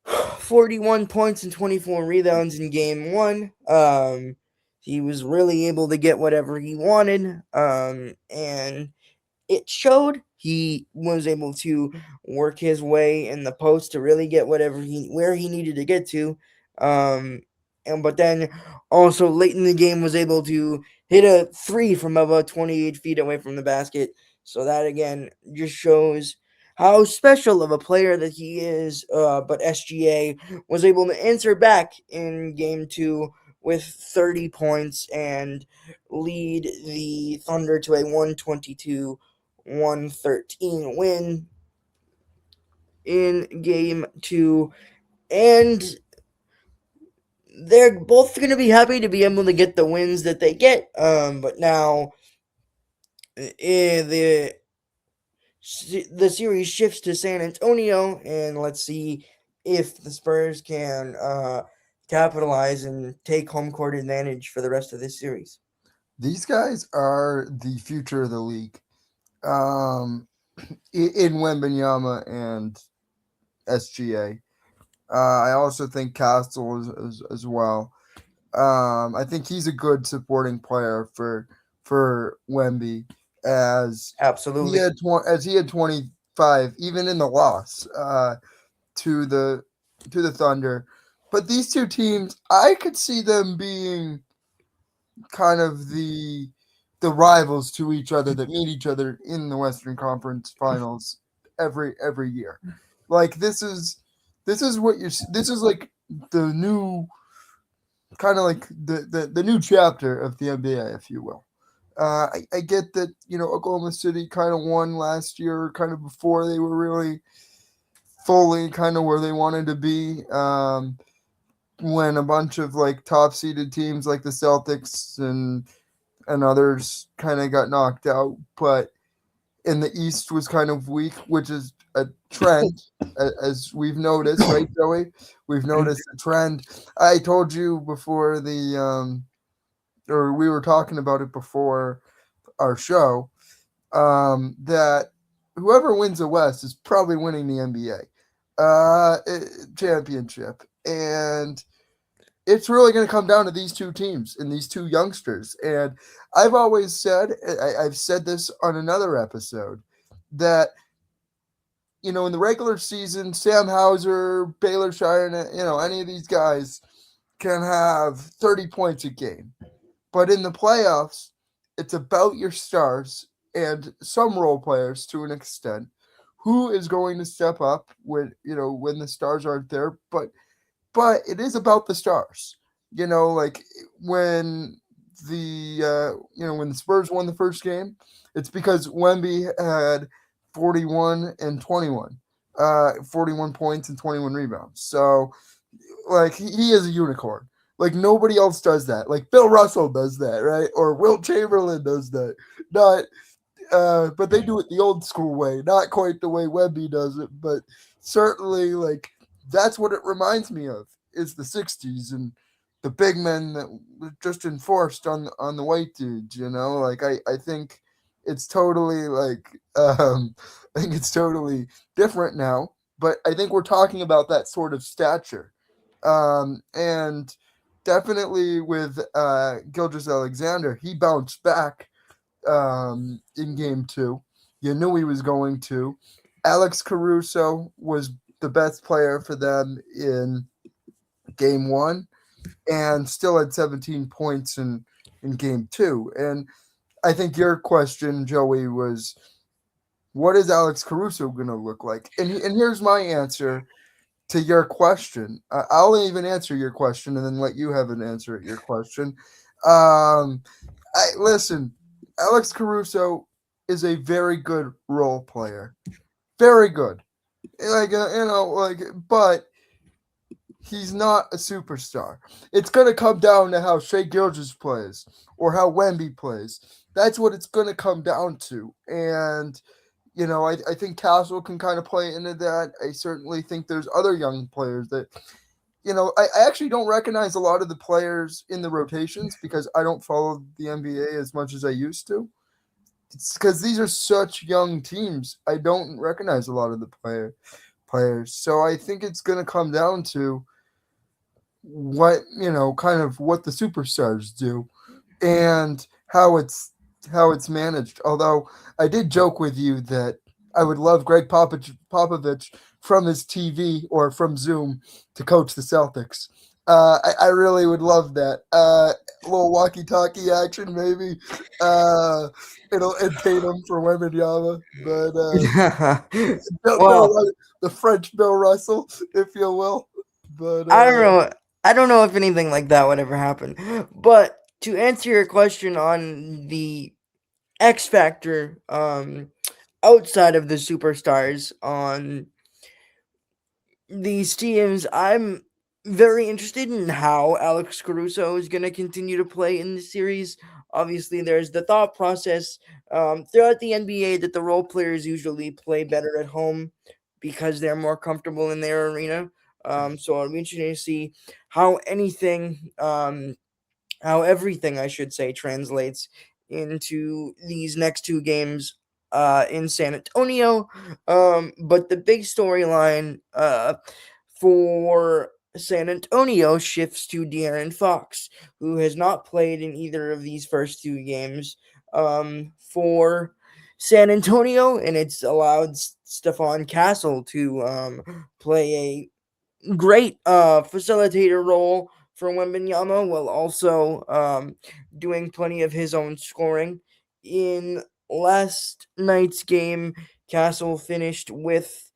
41 points and 24 rebounds in game one. He was really able to get whatever he wanted, and it showed. He was able to work his way in the post to really get where he needed to get to. Um, and but then also late in the game was able to hit a three from about 28 feet away from the basket. So that again just shows how special of a player that he is. But SGA was able to answer back in game two with 30 points and lead the Thunder to a 122-113 win in game two. And they're both going to be happy to be able to get the wins that they get. But now the series shifts to San Antonio, and let's see if the Spurs can capitalize and take home court advantage for the rest of this series. These guys are the future of the league. Um, in Wembanyama and SGA. I also think Castle as well. I think he's a good supporting player for Wemby as Absolutely. as he had 25 even in the loss to the Thunder. But these two teams, I could see them being kind of the rivals to each other that meet each other in the Western Conference Finals every year. Like this is what you're this is like the new kind of like the new chapter of the NBA, if you will. I get that Oklahoma City kind of won last year, kind of before they were really fully kind of where they wanted to be. When a bunch of like top seeded teams like the Celtics and others kind of got knocked out, but in the East was kind of weak, which is a trend, as we've noticed, right, Joey? We've noticed a trend. I told you before or we were talking about it before our show, that whoever wins the West is probably winning the NBA championship, and it's really going to come down to these two teams and these two youngsters. And I've always said, I've said this on another episode, that in the regular season, Sam Hauser, Baylor Shire, any of these guys can have 30 points a game. But in the playoffs, it's about your stars and some role players to an extent. Who is going to step up when the stars aren't there? But it is about the stars. Like when when the Spurs won the first game, it's because Wemby had 41 and 21, 41 points and 21 rebounds. So like he is a unicorn. Like nobody else does that. Like Bill Russell does that, right? Or Wilt Chamberlain does that. Not but they do it the old school way, not quite the way Wemby does it, but certainly like that's what it reminds me of is the 60s and the big men that were just enforced on the white dudes, like I think it's totally like I think it's totally different now, but I think we're talking about that sort of stature. And definitely with Gilgeous-Alexander, he bounced back in game two. You knew he was going to. Alex Caruso was the best player for them in game one and still had 17 points in game two. And I think your question, Joey, was what is Alex Caruso going to look like? And here's my answer to your question. I'll even answer your question and then let you have an answer at your question. Listen, Alex Caruso is a very good role player. Very good. But he's not a superstar. It's going to come down to how Shai Gilgeous plays or how Wemby plays. That's what it's going to come down to. And, I think Castle can kind of play into that. I certainly think there's other young players that, I actually don't recognize a lot of the players in the rotations because I don't follow the NBA as much as I used to. it's because these are such young teams. I don't recognize a lot of the players, so I think it's going to come down to what kind of what the superstars do, and how it's managed. Although I did joke with you that I would love Greg Popovich from his TV or from Zoom to coach the Celtics. I really would love that. A little walkie-talkie action, maybe. Uh, and Tatum for Wembanyama, but Well, The French Bill Russell, if you will. But I don't know. I don't know if anything like that would ever happen. But to answer your question on the X factor, outside of the superstars on these teams, I'm very interested in how Alex Caruso is going to continue to play in the series. Obviously, there's the thought process throughout the NBA that the role players usually play better at home because they're more comfortable in their arena. So I'll be interested to see how how everything, I should say, translates into these next two games in San Antonio. But the big storyline for San Antonio shifts to De'Aaron Fox, who has not played in either of these first two games for San Antonio, and it's allowed Stephon Castle to play a great facilitator role for Wembanyama, while also doing plenty of his own scoring. In last night's game, Castle finished with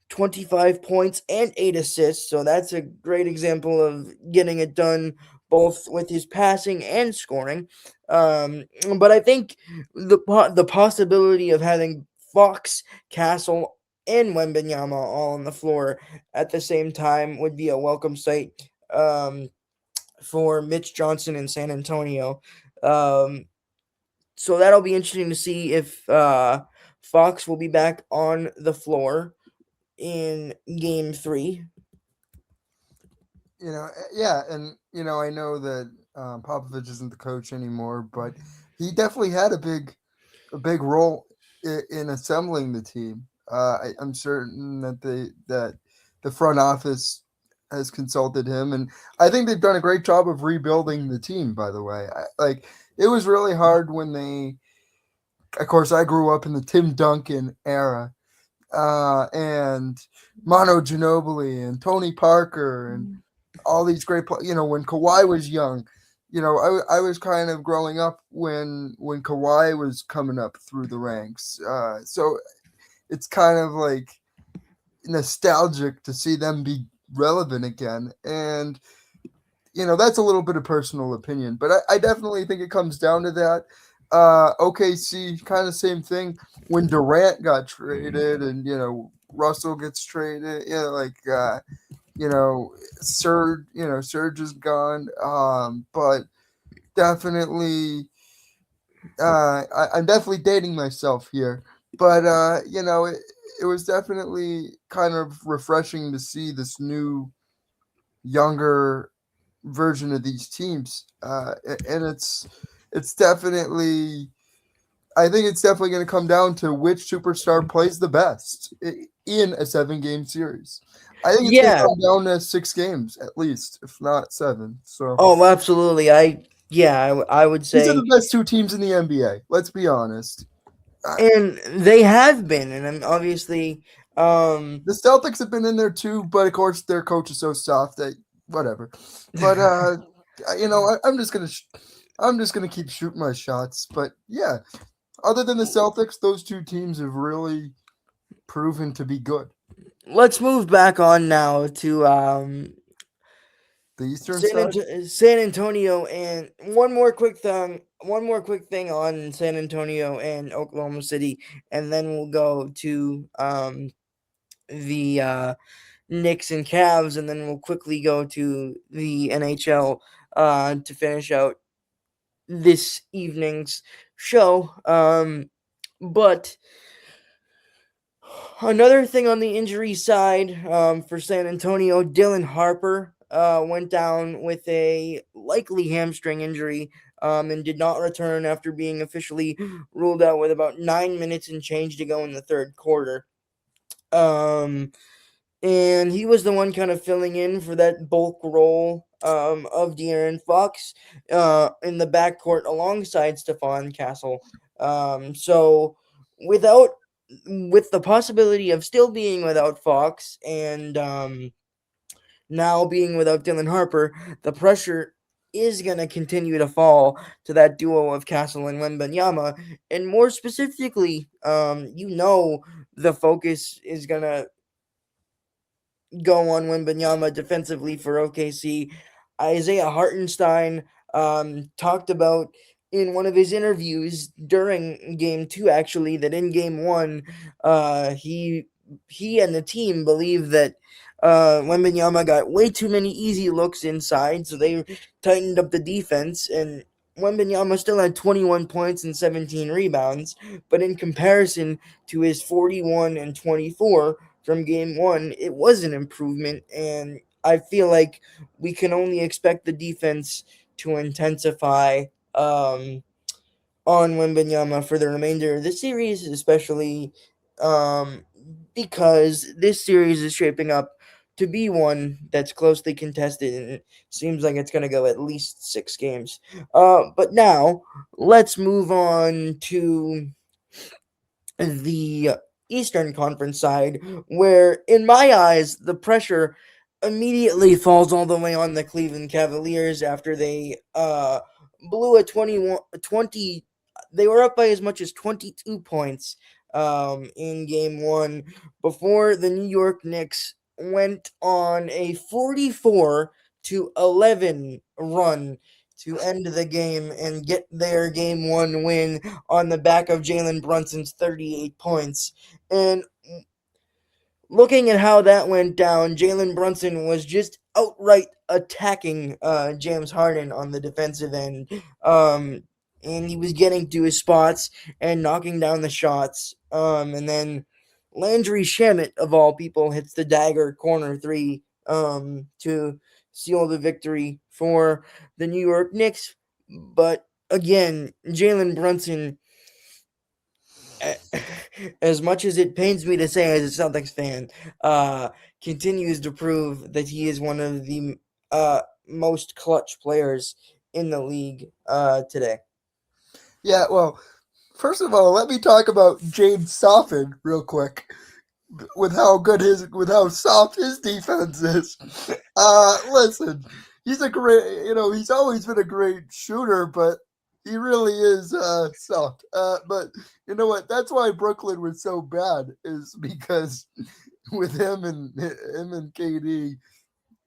25 points and 8 assists, so that's a great example of getting it done both with his passing and scoring. But I think the possibility of having Fox, Castle, and Wembanyama all on the floor at the same time would be a welcome sight for Mitch Johnson in San Antonio. Um, so that'll be interesting to see if Fox will be back on the floor in game three. yeah, and I know that Popovich isn't the coach anymore, but he definitely had a big role in assembling the team. I'm certain that the front office has consulted him, and I think they've done a great job of rebuilding the team. By the way, it was really hard when they. Of course, I grew up in the Tim Duncan era, and Mono Ginobili and Tony Parker and all these when Kawhi was young. I was kind of growing up when Kawhi was coming up through the ranks. So it's kind of like nostalgic to see them be relevant again. And that's a little bit of personal opinion, but I definitely think it comes down to that. OKC, kind of same thing when Durant got traded, and Russell gets traded. You know, Serge is gone. But definitely, I'm definitely dating myself here. But it was definitely kind of refreshing to see this new, younger version of these teams, and it's definitely. I think it's definitely going to come down to which superstar plays the best in a 7-game series. I think it's going to Yeah. come down to 6 games at least, if not 7. So Oh, absolutely. I would these are say, the best two teams in the NBA. Let's be honest. Uh, and they have been, and obviously, the Celtics have been in there too, but of course their coach is so soft that whatever. But I'm just gonna keep shooting my shots. But yeah, other than the Celtics, those two teams have really proven to be good. let's move back on now to The Eastern side. San Antonio, and one more quick thing on San Antonio and Oklahoma City, and then we'll go to the Knicks and Cavs, and then we'll quickly go to the NHL to finish out this evening's show. But another thing on the injury side for San Antonio, Dylan Harper went down with a likely hamstring injury and did not return after being officially ruled out with about 9 minutes and change to go in the third quarter. Um, and he was the one kind of filling in for that bulk role of De'Aaron Fox in the backcourt alongside Stephon Castle. So without with the possibility of still being without Fox and now being without Dylan Harper, the pressure is going to continue to fall to that duo of Castle and Wembanyama. And more specifically, the focus is going to go on Wembanyama defensively for OKC. Isaiah Hartenstein talked about in one of his interviews during Game 2, actually, that in Game 1, he and the team believe that Wembanyama got way too many easy looks inside, so they tightened up the defense, and Wembanyama still had 21 points and 17 rebounds, but in comparison to his 41 and 24 from Game 1, it was an improvement, and I feel like we can only expect the defense to intensify on Wembanyama for the remainder of the series, especially um, because this series is shaping up to be one that's closely contested, and it seems like it's going to go at least 6 games. But now, let's move on to the Eastern Conference side, where, in my eyes, the pressure immediately falls all the way on the Cleveland Cavaliers after they blew a 20. They were up by as much as 22 points in game one before the New York Knicks went on a 44-11 run to end the game and get their game one win on the back of Jalen Brunson's 38 points. And looking at how that went down, Jalen Brunson was just outright attacking James Harden on the defensive end. And he was getting to his spots and knocking down the shots. And then Landry Shamet, of all people, hits the dagger corner three to seal the victory for the New York Knicks. But again, Jalen Brunson, as much as it pains me to say as a Celtics fan, uh, continues to prove that he is one of the most clutch players in the league today. Yeah, well, first of all, let me talk about James Soffin real quick with how soft his defense is. Listen, he's a great, he's always been a great shooter, but he really is soft. But you know what? That's why Brooklyn was so bad is because with him and KD,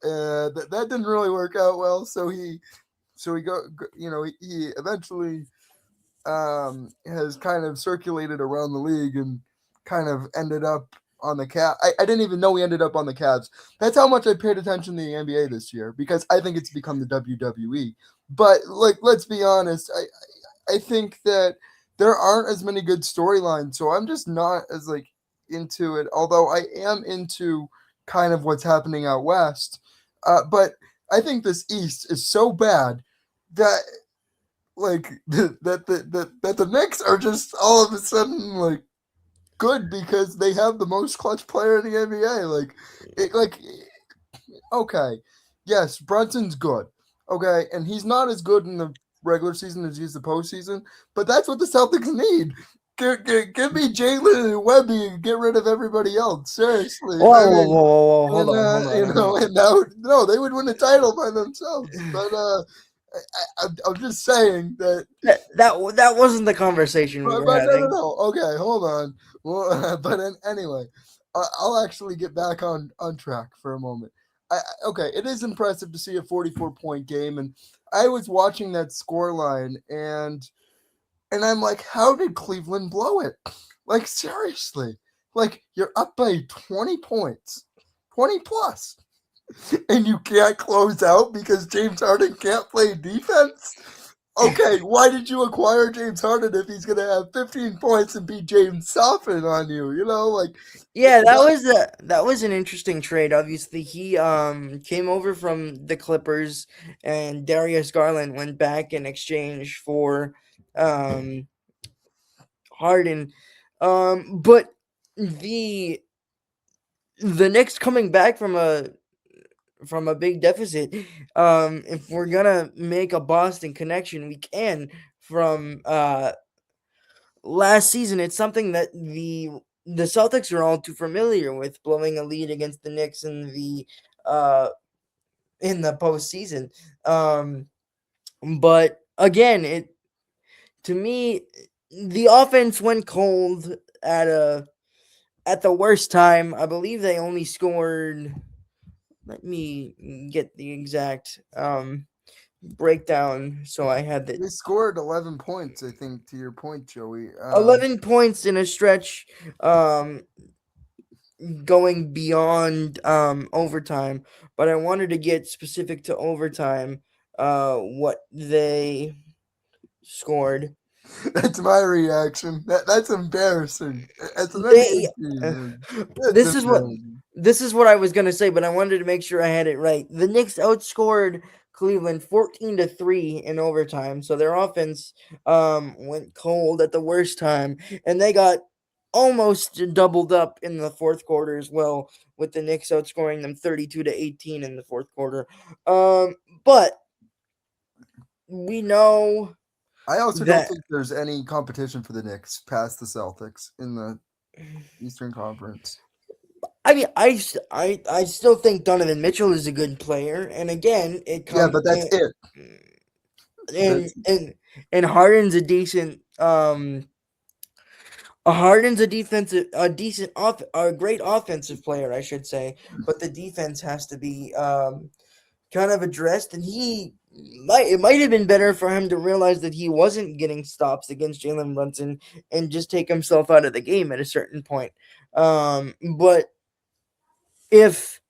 that didn't really work out well. He eventually has kind of circulated around the league and kind of ended up on the Cavs. I didn't even know he ended up on the Cavs. That's how much I paid attention to the NBA this year because I think it's become the WWE. But like, let's be honest, I think that there aren't as many good storylines, so I'm just not as like into it. Although I am into kind of what's happening out west, but I think this East is so bad that like that the Knicks are just all of a sudden like good because they have the most clutch player in the NBA. Okay, yes, Brunson's good. Okay, and he's not as good in the regular season as he is the postseason, but that's what the Celtics need. Give me Jalen and Webby and get rid of everybody else. Seriously, Whoa, I whoa, whoa, mean, whoa, whoa. Hold and on, hold on, hold on. and now no, they would win the title by themselves. But I'm just saying that. That wasn't the conversation we were But no, no, having. no. Okay, hold on. Well, anyway, I'll actually get back on track for a moment. Okay, it is impressive to see a 44-point game, and I was watching that score line, and I'm like, how did Cleveland blow it? Like seriously, like you're up by 20 points, 20 plus, and you can't close out because James Harden can't play defense. Okay, why did you acquire James Harden if he's gonna have 15 points and be James Soffin on you? Like Yeah, that was an interesting trade. Obviously, he came over from the Clippers, and Darius Garland went back in exchange for um Harden. But the the Knicks coming back from a big deficit. If we're gonna make a Boston connection, we can from last season. It's something that the Celtics are all too familiar with, blowing a lead against the Knicks uh in the postseason. But again, it to me the offense went cold at the worst time. I believe they only scored. Let me get the exact breakdown. So I had the they scored 11 points, I think, to your point, Joey. 11 points in a stretch, going beyond overtime. But I wanted to get specific to overtime. What they scored. That's my reaction. That's embarrassing. As an They NBA team, that's this is what embarrassing. this is what I was gonna say, but I wanted to make sure I had it right. The Knicks outscored Cleveland 14-3 in overtime, so their offense went cold at the worst time, and they got almost doubled up in the fourth quarter as well, with the Knicks outscoring them 32-18 in the fourth quarter. But we know I also don't that. think there's any competition for the Knicks past the Celtics in the Eastern Conference. I mean, I still think Donovan Mitchell is a good player, and again, it Yeah, comes but that's it. and That's and and Harden's Harden's a great offensive player, I should say, but the defense has to be kind of addressed, and it might have been better for him to realize that he wasn't getting stops against Jalen Brunson and just take himself out of the game at a certain point. But if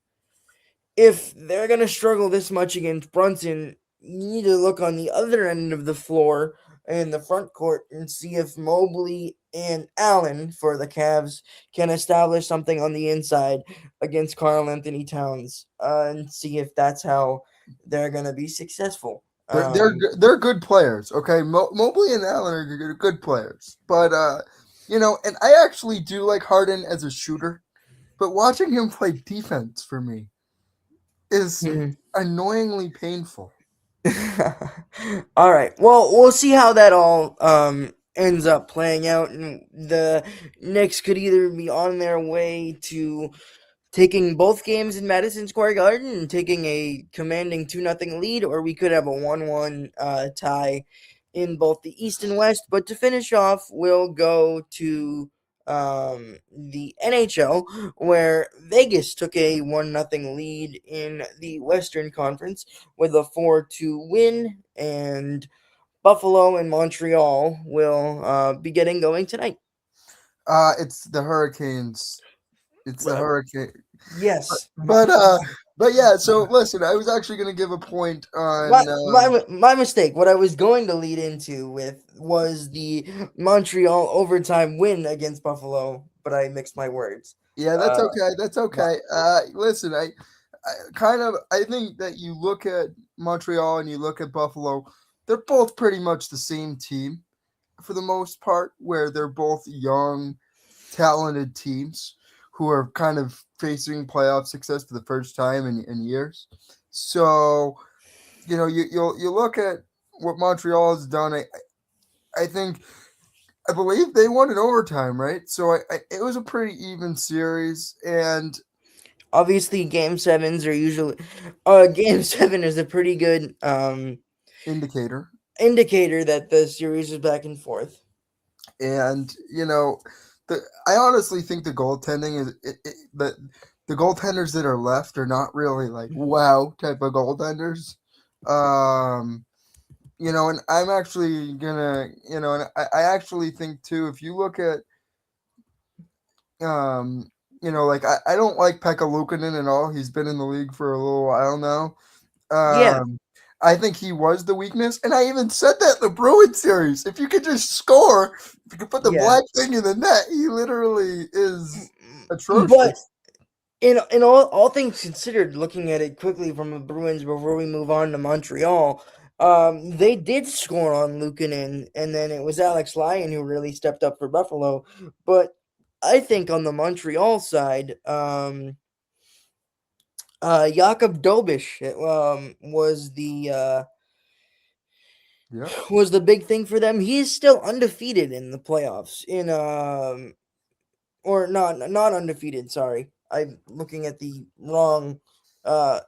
if they're gonna struggle this much against Brunson, you need to look on the other end of the floor in the front court and see if Mobley and Allen for the Cavs can establish something on the inside against Karl Anthony Towns, and see if that's how they're gonna be successful. they're good players. Okay, Mobley and Allen are good players, but and I actually do like Harden as a shooter. But watching him play defense for me is annoyingly painful. All right. Well, we'll see how that all ends up playing out, and the Knicks could either be on their way to taking both games in Madison Square Garden and taking a commanding 2-0 lead, or we could have a 1-1 tie in both the East and West. But to finish off, we'll go to the NHL, where Vegas took a 1-0 lead in the Western Conference with a 4-2 win, and Buffalo and Montreal will be getting going tonight. It's the Hurricanes. It's the Right. Hurricane. Yes. But yeah. So listen, I was actually going to give a point My, on. my mistake. What I was going to lead into with was the Montreal overtime win against Buffalo, but I mixed my words. Yeah, that's Uh, okay. That's my, okay. Listen, I think that you look at Montreal and you look at Buffalo, they're both pretty much the same team for the most part, where they're both young, talented teams who are kind of facing playoff success for the first time in years. So, you look at what Montreal has done. I think I believe they won in overtime, right? So it was a pretty even series, and Obviously, game sevens are usually. Game seven is a pretty good indicator. indicator that the series is back and forth. And I honestly think the goaltending the goaltenders that are left are not really like wow type of goaltenders. Um, and I'm actually gonna, and I actually think too, if you look at, um, like I don't like Pekka Luukkonen at all. He's been in the league for a little while now. Yeah, Um, I think he was the weakness, and I even said that in the Bruins series. If you could just score, if you could put the Yeah, black thing in the net, he literally is but atrocious. in all things considered, looking at it quickly from the Bruins before we move on to Montreal, they did score on Luukkonen, and then it was Alex Lyon who really stepped up for Buffalo. But I think on the Montreal side, Jakob Dobish Yep. was the big thing for them. He is still undefeated in the playoffs. Or not undefeated. Sorry, I'm looking at the wrong uh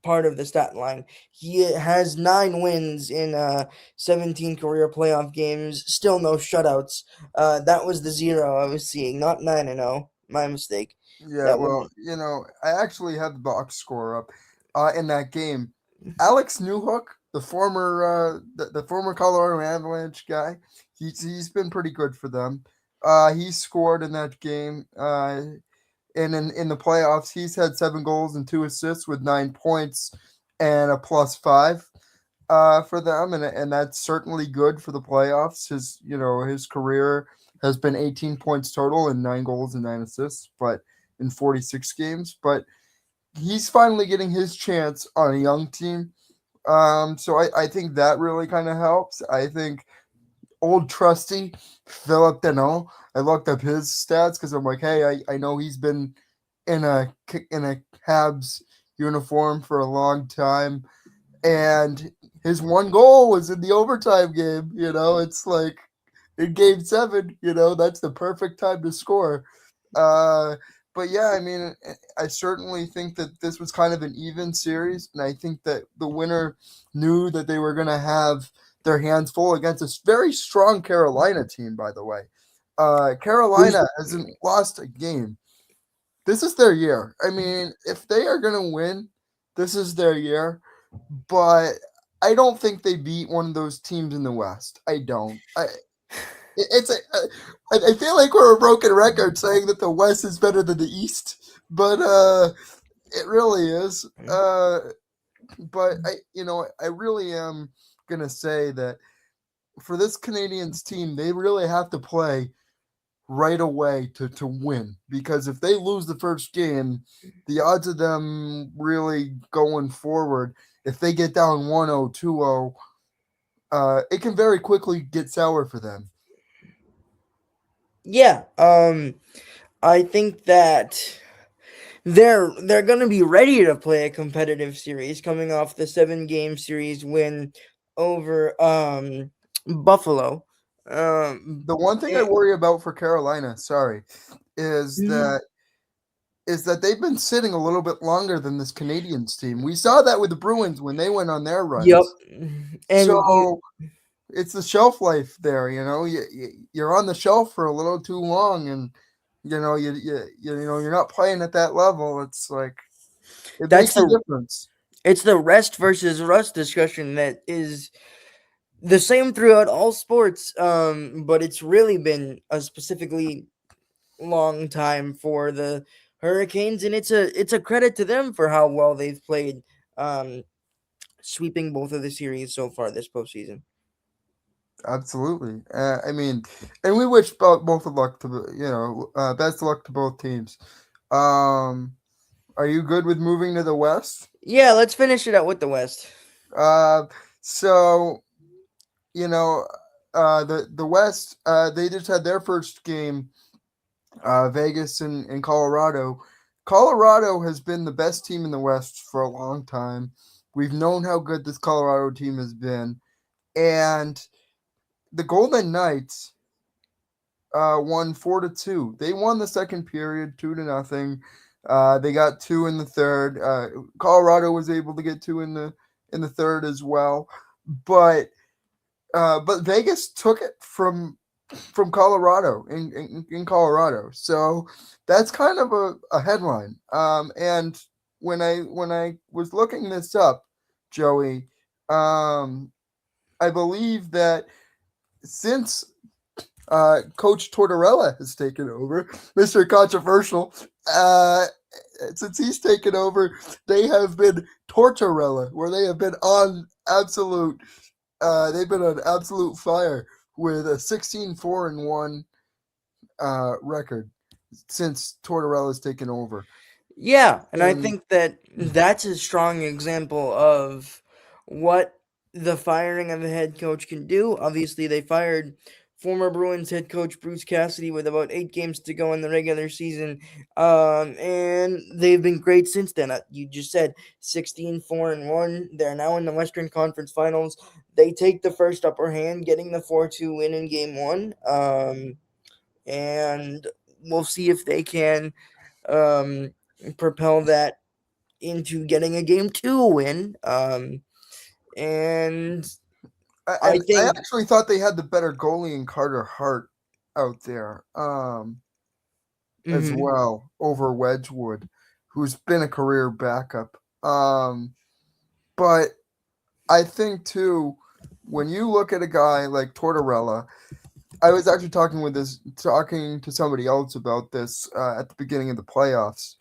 part of the stat line. He has 9 wins in 17 career playoff games. Still no shutouts. That was the zero I was seeing, not 9-0. My mistake. Yeah, That would well, I actually had the box score up in that game. Alex Newhook, the former Colorado Avalanche guy, he's been pretty good for them. He scored in that game. And in the playoffs, he's had 7 goals and 2 assists with 9 points and a +5 for them, and that's certainly good for the playoffs. His career has been 18 points total and 9 goals and 9 assists, but in 46 games. But he's finally getting his chance on a young team. So I think that really kind of helps. I think old trusty Philip Deneau. I looked up his stats because I'm like, hey, I know he's been in a Habs uniform for a long time, and his 1 goal was in the overtime game. It's like in game 7. That's the perfect time to score. Uh, but yeah, I mean, I certainly think that this was kind of an even series, and I think that the winner knew that they were going to have their hands full against a very strong Carolina team. By the way, who's Carolina hasn't lost a game. This is their year. I mean, if they are going to win, this is their year. But I don't think they beat one of those teams in the West. I don't. It's I feel like we're a broken record saying that the West is better than the East, but it really is. But I really am gonna say that for this Canadians team, they really have to play right away to win, because if they lose the first game, the odds of them really going forward, if they get down 1-0, 2-0, it can very quickly get sour for them. yeah. I think that they're gonna be ready to play a competitive series coming off the 7 game series win over Buffalo. The one thing I eh, worry about for Carolina, sorry, is mhm, that they've been sitting a little bit longer than this Canadians team. We saw that with the Bruins when they went on their yep, runs. and you So it's the shelf life there. You're on the shelf for a little too long, and you're not playing at that level. It's like it that's makes a the difference. it's the rest versus rust discussion that is the same throughout all sports. But it's really been a specifically long time for the Hurricanes, and it's a credit to them for how well they've played, um, sweeping both of the series so far this postseason. Absolutely. I mean, and we wish both of luck to best of luck to both teams. Um, are you good with moving to the West? Yeah, let's finish it out with the West. Uh, so you know, the West, they just had their first game. Vegas and Colorado. Colorado has been the best team in the West for a long time. We've known how good this Colorado team has been, and the Golden Knights won 4-2. They won the second period 2-0. They got two in the third. Colorado was able to get two in the third as well, but Vegas took it from Colorado in Colorado. So that's kind of a headline. And when I was looking this up, Joey, I believe that since Coach Tortorella has taken over, Mr. Controversial, uh, since he's taken over, they have been tortorella, where they have been on absolute. They've been on absolute fire with a 16-4-1 record since Tortorella's taken over. Yeah, and I And think that that's a strong example of what the firing of a head coach can do. Obviously, they fired former Bruins head coach Bruce Cassidy with about 8 games to go in the regular season, and they've been great since then. You just said 16-4-1. They're now in the Western Conference Finals. They take the first upper hand, getting the 4-2 win in Game One, and we'll see if they can um, propel that into getting a game two win. And I I think, actually thought they had the better goalie in Carter Hart out there, as mhm. well over Wedgwood, who's been a career backup. But I think too, when you look at a guy like Tortorella, I was actually talking to somebody else about this at the beginning of the playoffs.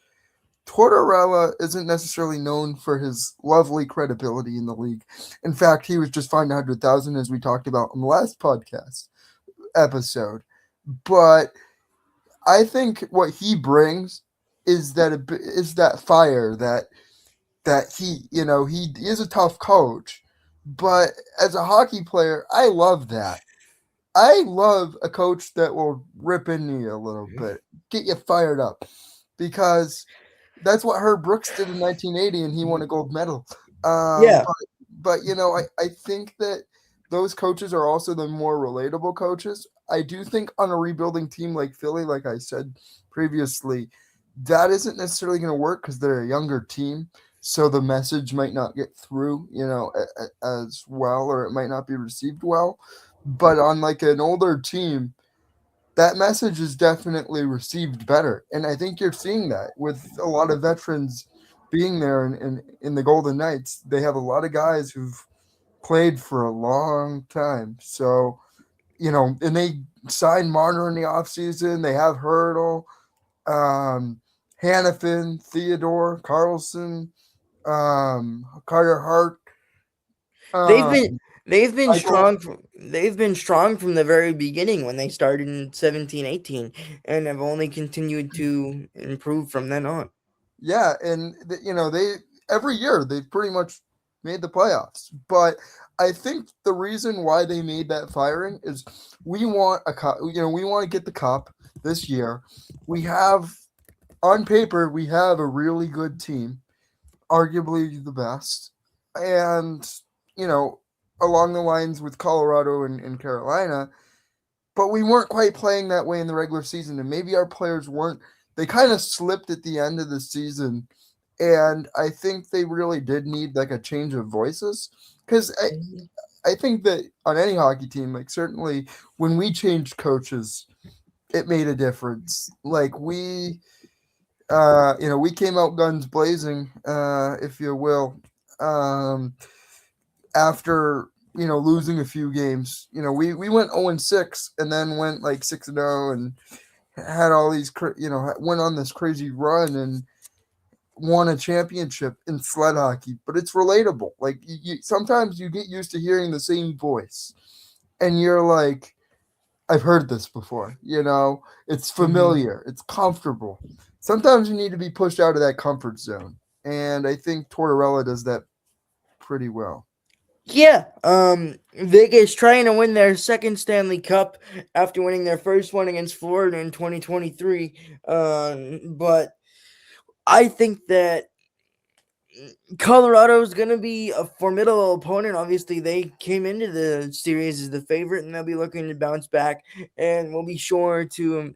Tortorella isn't necessarily known for his lovely credibility in the league. In fact, he was just fined 100,000, as we talked about in the last podcast episode. But I think what he brings is that fire that he is a tough coach, but as a hockey player, I love that. I love a coach that will rip into you a little bit, get you fired up, because that's what Herb Brooks did in 1980, and he won a gold medal. Um, Yeah. but I think that those coaches are also the more relatable coaches. I do think on a rebuilding team like Philly, like I said previously, that isn't necessarily going to work because they're a younger team. So the message might not get through, as well, or it might not be received well. But on like an older team, that message is definitely received better. And I think you're seeing that with a lot of veterans being there in the Golden Knights. They have a lot of guys who've played for a long time. So, and they signed Marner in the offseason. They have Hurdle, Hannafin, Theodore, Carlson, Carter Hart, They've been um, Michael. they've been strong from the very beginning when they started in 17-18, and have only continued to improve from then on. Yeah, and they every year they've pretty much made the playoffs. But I think the reason why they made that firing is we want a cup. We want to get the cup this year. We have on paper we have a really good team, arguably the best, and you know along the lines with Colorado and Carolina, but we weren't quite playing that way in the regular season, and maybe our players weren't. They kind of slipped at the end of the season, and I think they really did need like a change of voices because Mhm. I think that on any hockey team, like certainly when we changed coaches, it made a difference. Like we came out guns blazing, if you will, um, after losing a few games. We went 0-6 and then went like 6-0 and had all these went on this crazy run and won a championship in sled hockey. But it's relatable. Like sometimes you get used to hearing the same voice, and you're like, I've heard this before. It's Mhm. familiar, it's comfortable. Sometimes you need to be pushed out of that comfort zone, and I think Tortorella does that pretty well. Yeah, Vegas trying to win their second Stanley Cup after winning their first one against Florida in 2023. But I think that Colorado is going to be a formidable opponent. Obviously, they came into the series as the favorite, and they'll be looking to bounce back. And we'll be sure to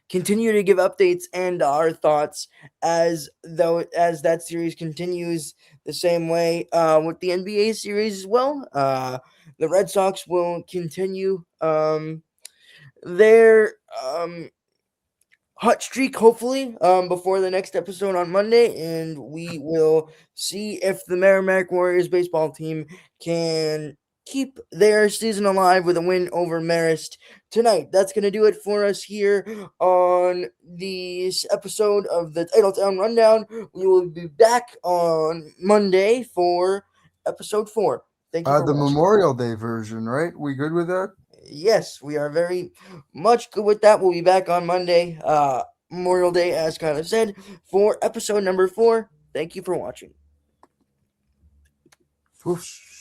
continue to give updates and our thoughts as that series continues the same way with the NBA series as well. The Red Sox will continue their hot streak, hopefully, before the next episode on Monday, and we will see if the Merrimack Warriors baseball team can keep their season alive with a win over Marist tonight. That's going to do it for us here on this episode of the Titletown Rundown. We will be back on Monday for episode 4. Thank you for The watching. Memorial Day version, right? We good with that? Yes, we are very much good with that. We'll be back on Monday, Memorial Day, as Kyler said, for episode number 4. Thank you for watching. Whoosh.